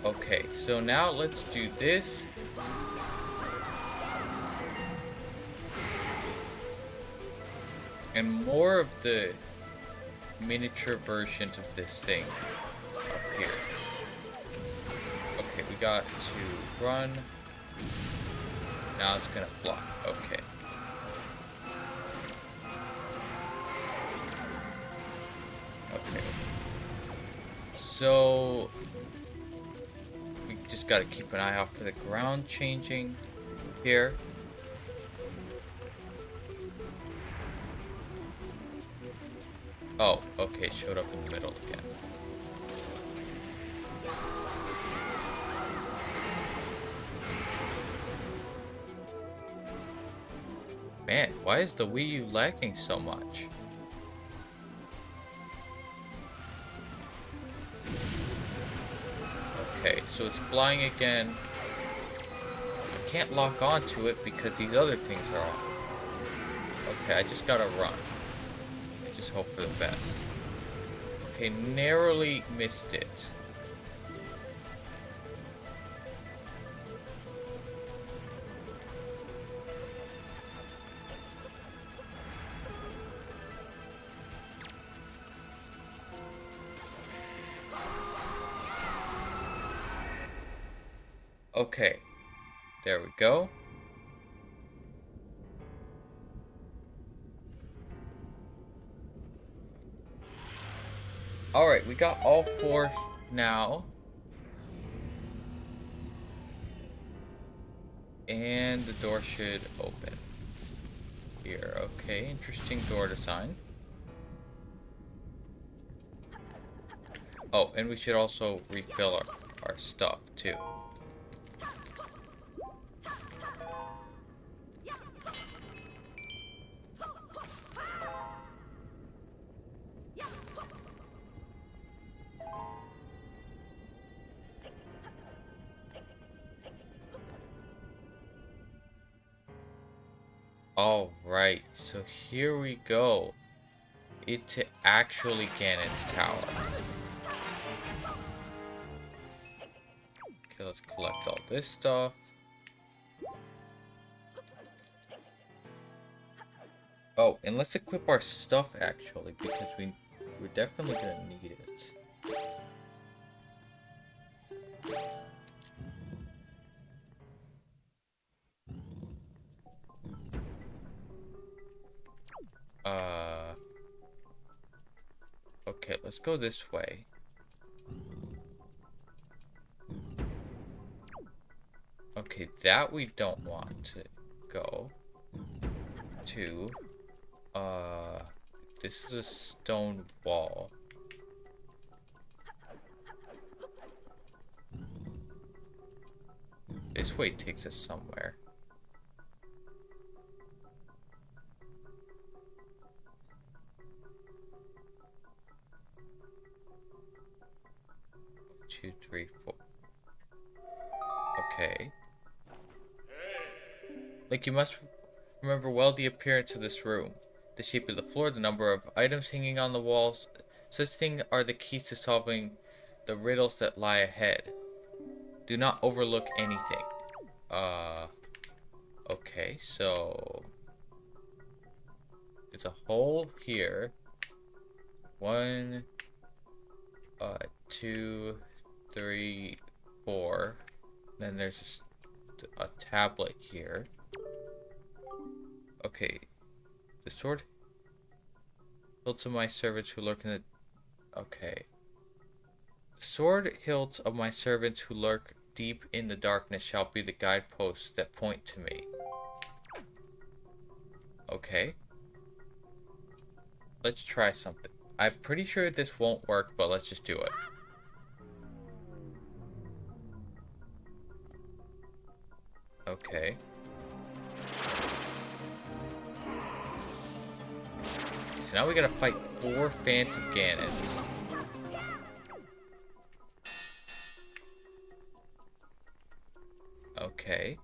Okay, so now let's do this. And more of the miniature versions of this thing up here. Okay, we got to run. Now it's gonna fly. Okay. Okay. So we just gotta keep an eye out for the ground changing here. Oh, okay, showed up in the middle again. Man, why is the Wii U lagging so much? Okay, so it's flying again. I can't lock onto it because these other things are on. Okay, I just gotta run. I just hope for the best. Okay, narrowly missed it. Okay, there we go. Alright, we got all four now. And the door should open. Here, okay, interesting door design. Oh, and we should also refill our stuff, too. Alright, so here we go. It's actually Ganon's tower. Okay, let's collect all this stuff. Oh, and let's equip our stuff actually, because we're definitely gonna need it. Okay, let's go this way. Okay, that we don't want to go to. this is a stone wall. This way takes us somewhere. Two, three, four. Okay. Like, you must remember well the appearance of this room. The shape of the floor, the number of items hanging on the walls. Such things are the keys to solving the riddles that lie ahead. Do not overlook anything. Okay, so... it's a hole here. 1, 2, 3, 4. Then there's a tablet here. Okay. The sword hilts of my servants who lurk in the... okay. The sword hilts of my servants who lurk deep in the darkness shall be the guideposts that point to me. Okay. Let's try something. I'm pretty sure this won't work, but let's just do it. Okay. So now we gotta fight 4 Phantom Ganons. Okay.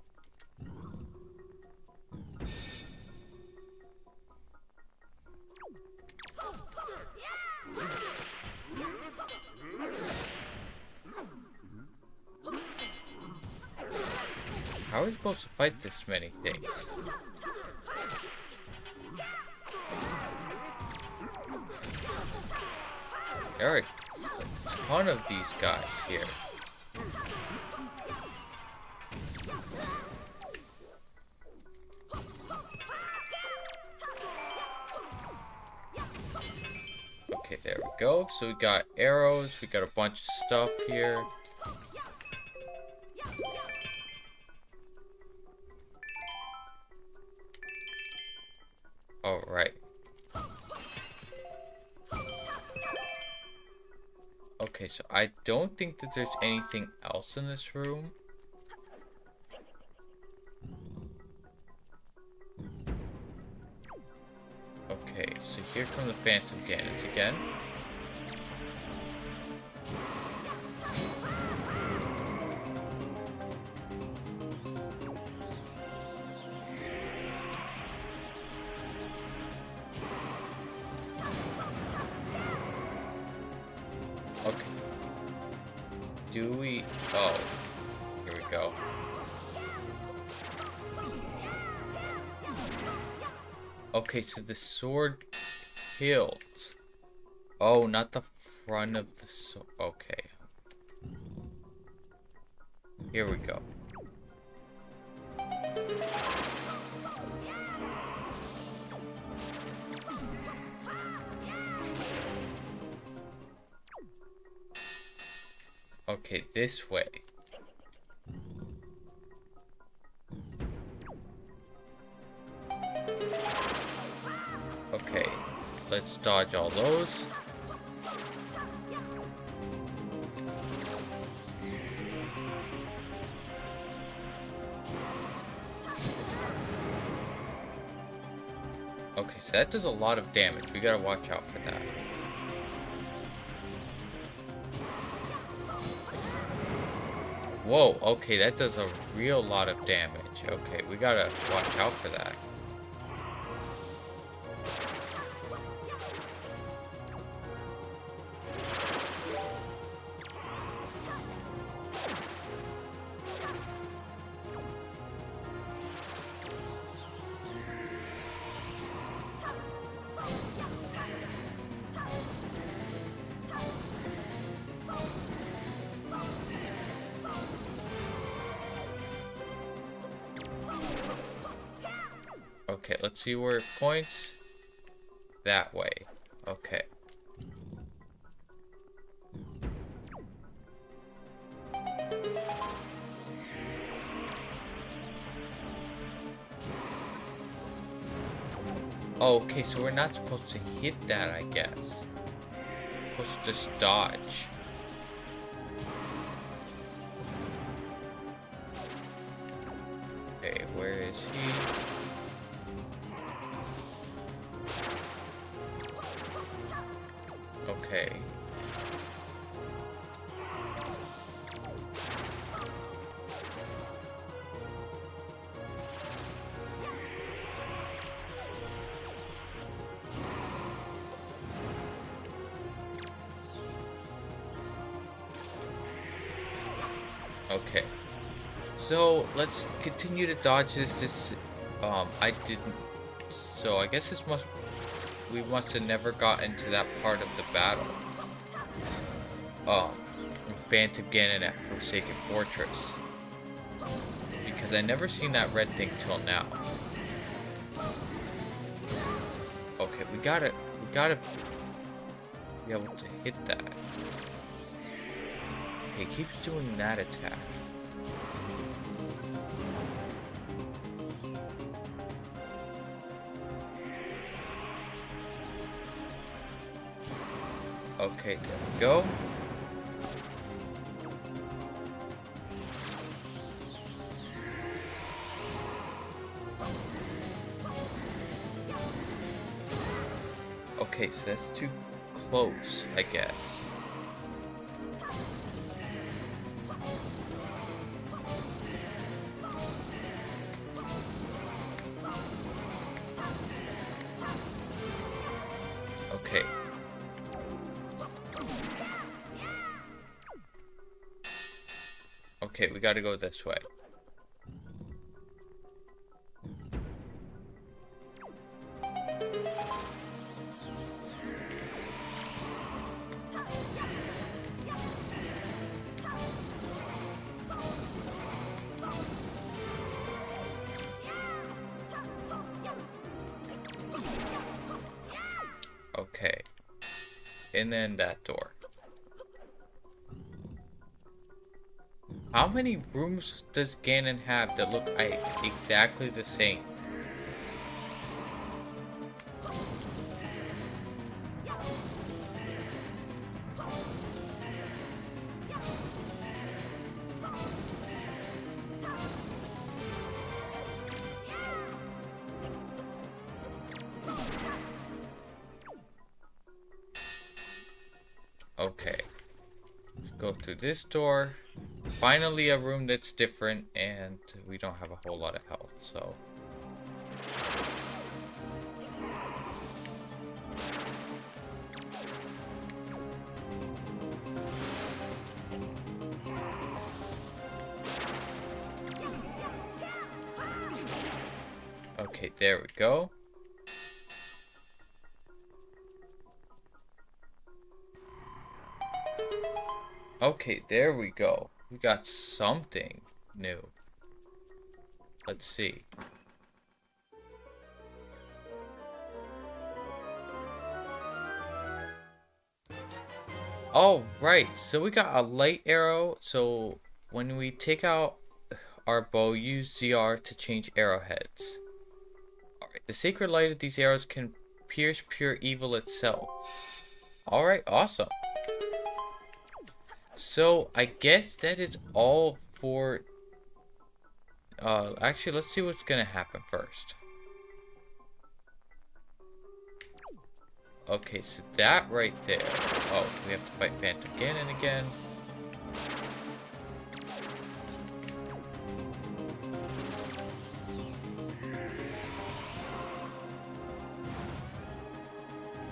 How are we supposed to fight this many things? There are a ton of these guys here. Okay, there we go. So we got arrows, we got a bunch of stuff here. Alright. Okay, so I don't think that there's anything else in this room. Okay, so here come the Phantom Ganons again. Okay. Do we... oh. Here we go. Okay, so the sword hilts. Oh, not the front of the sword. Okay. Here we go. Okay, this way. Okay, let's dodge all those. Okay, so that does a lot of damage. We gotta watch out for that. Whoa, okay, that does a real lot of damage. Okay, we gotta watch out for that. Okay, let's see where it points. That way. Okay. Oh, okay, so we're not supposed to hit that, I guess. We're supposed to just dodge. Okay, where is he? Okay. Okay. So let's continue to dodge this. I didn't. So I guess we must have never gotten to that part of the battle. Phantom Ganon at Forsaken Fortress. Because I never seen that red thing till now. Okay, we gotta be able to hit that. Okay, it keeps doing that attack. Okay, there we go. Okay, so that's too close, I guess. Okay. Okay, we gotta go this way. Okay. And then that door. How many rooms does Ganon have that look exactly the same? Okay. Let's go through this door. Finally a room that's different, and we don't have a whole lot of health, so... Okay, there we go. Okay, there we go. We got something new. Let's see. Oh, right. So we got a light arrow. So when we take out our bow, use ZR to change arrowheads. Alright, the sacred light of these arrows can pierce pure evil itself. Alright, awesome. So, I guess that is all for... actually, let's see what's gonna happen first. Okay, so that right there... Oh, we have to fight Phantom Ganon again.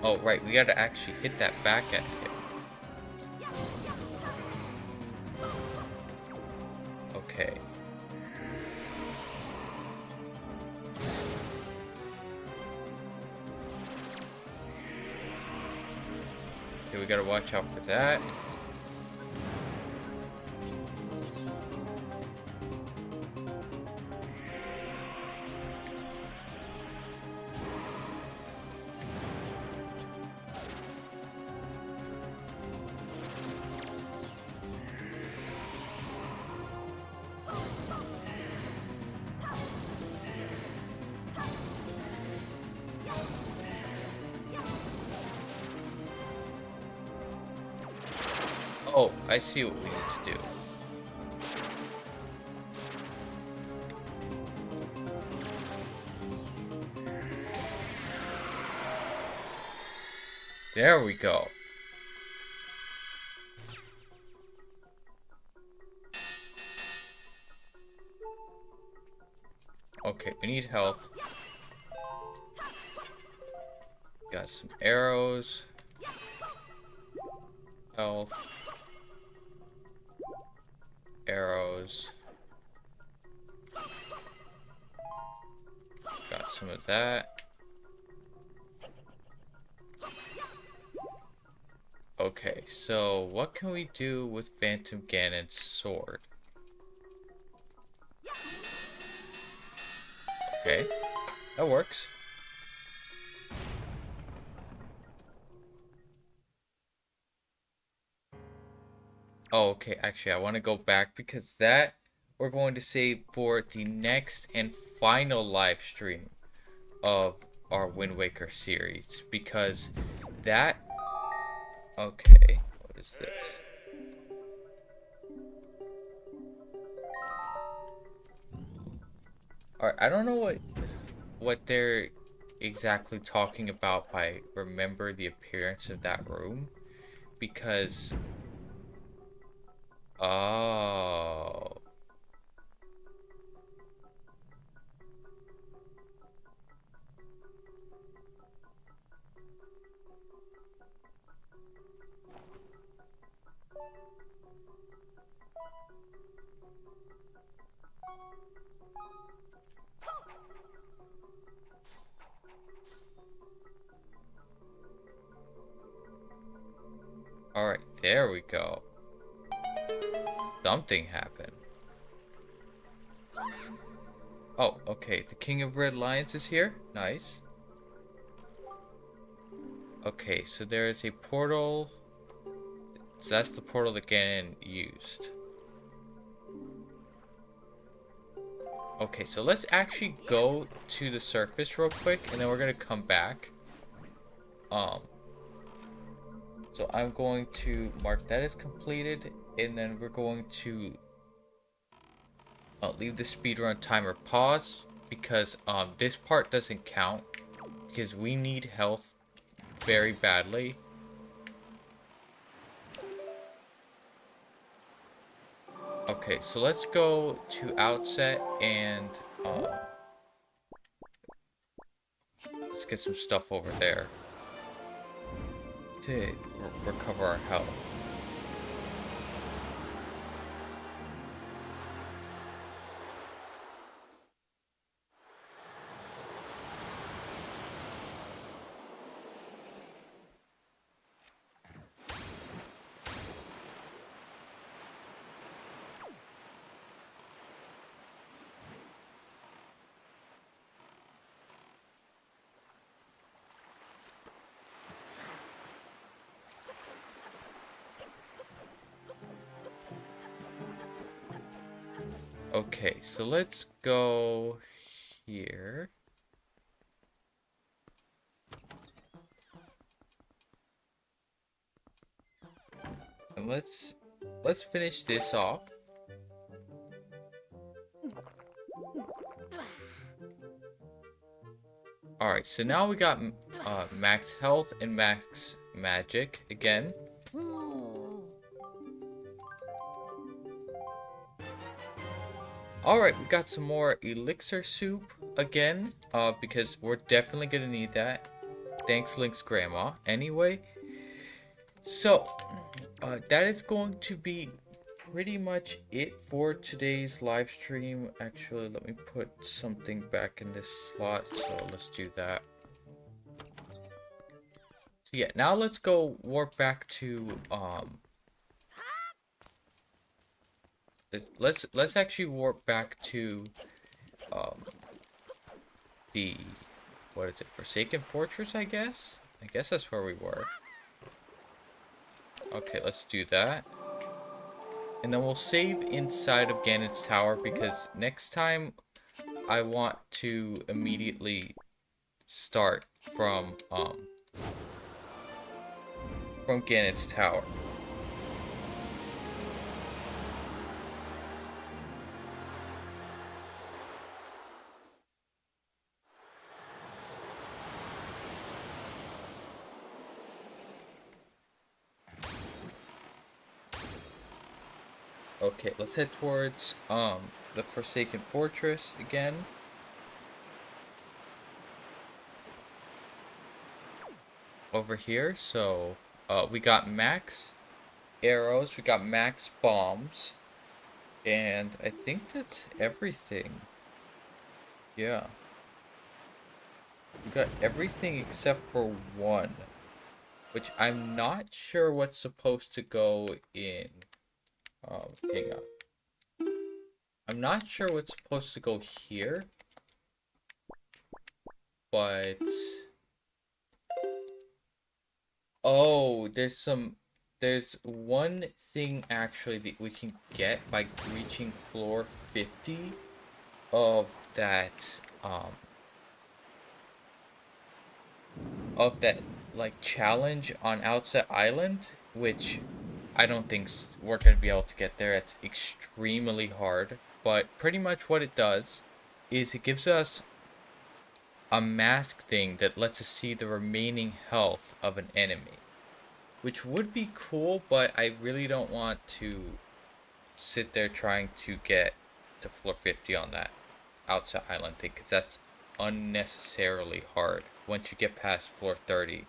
Oh, right, we gotta actually hit that back at him. Okay. Okay, we gotta watch out for that. Oh, I see what we need to do. There we go. Okay, we need health. Got some arrows. Health. Arrows. Got some of that. Okay, so what can we do with Phantom Ganon's sword? Okay, that works. Oh, okay, actually, I want to go back because that we're going to save for the next and final live stream of our Wind Waker series. Because that... Okay, what is this? Alright, I don't know what they're exactly talking about by remember the appearance of that room. Because... Oh... Alright, there we go. Something happened. Oh, okay. The King of Red Lions is here. Nice. Okay, so there is a portal. So that's the portal that Ganon used. Okay, so let's actually go to the surface real quick, and then we're gonna come back. So I'm going to mark that as completed, and then we're going to leave the speedrun timer pause because this part doesn't count because we need health very badly. Okay, so let's go to outset and let's get some stuff over there to recover our health. Okay, so let's go here. And let's finish this off. Alright, so now we got max health and max magic again. Alright, we got some more elixir soup again, because we're definitely gonna need that. Thanks, Link's grandma. Anyway, so that is going to be pretty much it for today's live stream. Actually, let me put something back in this slot, so let's do that. So yeah, now let's go warp back to let's actually warp back to the what is it, Forsaken Fortress, I guess that's where we were. Okay, let's do that. And then we'll save inside of Ganon's tower because next time I want to immediately start from Ganon's tower. Okay, let's head towards the Forsaken Fortress again. Over here, so we got max arrows, we got max bombs, and I think that's everything. Yeah. We got everything except for one, which I'm not sure what's supposed to go in. Hang on. I'm not sure what's supposed to go here, but oh, there's one thing actually that we can get by reaching floor 50 of that of that like challenge on Outset Island, which I don't think we're gonna be able to get there. It's extremely hard, but pretty much what it does is it gives us a mask thing that lets us see the remaining health of an enemy, which would be cool, but I really don't want to sit there trying to get to floor 50 on that Outside Island thing, because that's unnecessarily hard once you get past floor 30.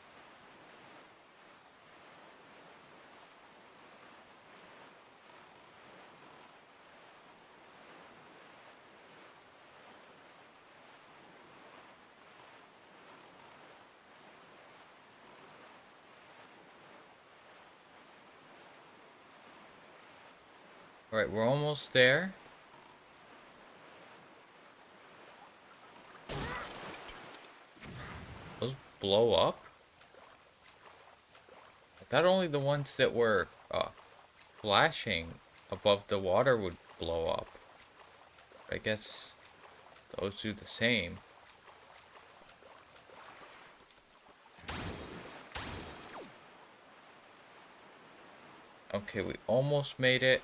Alright, we're almost there. Those blow up? I thought only the ones that were flashing above the water would blow up. I guess those do the same. Okay, we almost made it.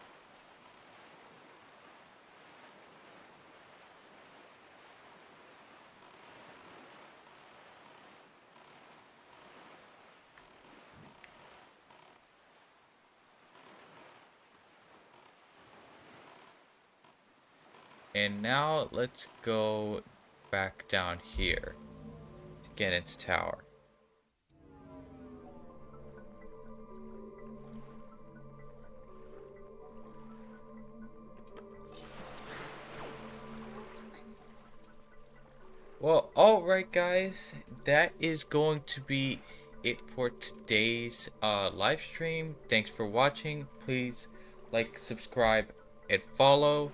And now let's go back down here to Ganon's tower. Well, alright guys, that is going to be it for today's live stream. Thanks for watching. Please like, subscribe, and follow.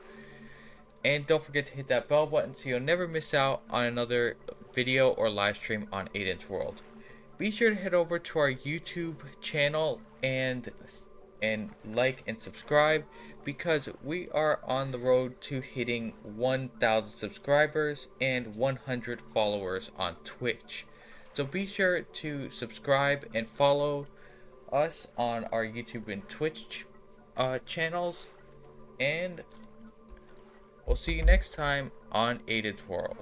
And don't forget to hit that bell button so you'll never miss out on another video or live stream on AdensWorld. Be sure to head over to our YouTube channel and like and subscribe, because we are on the road to hitting 1,000 subscribers and 100 followers on Twitch. So be sure to subscribe and follow us on our YouTube and Twitch channels, and we'll see you next time on AdensWorld.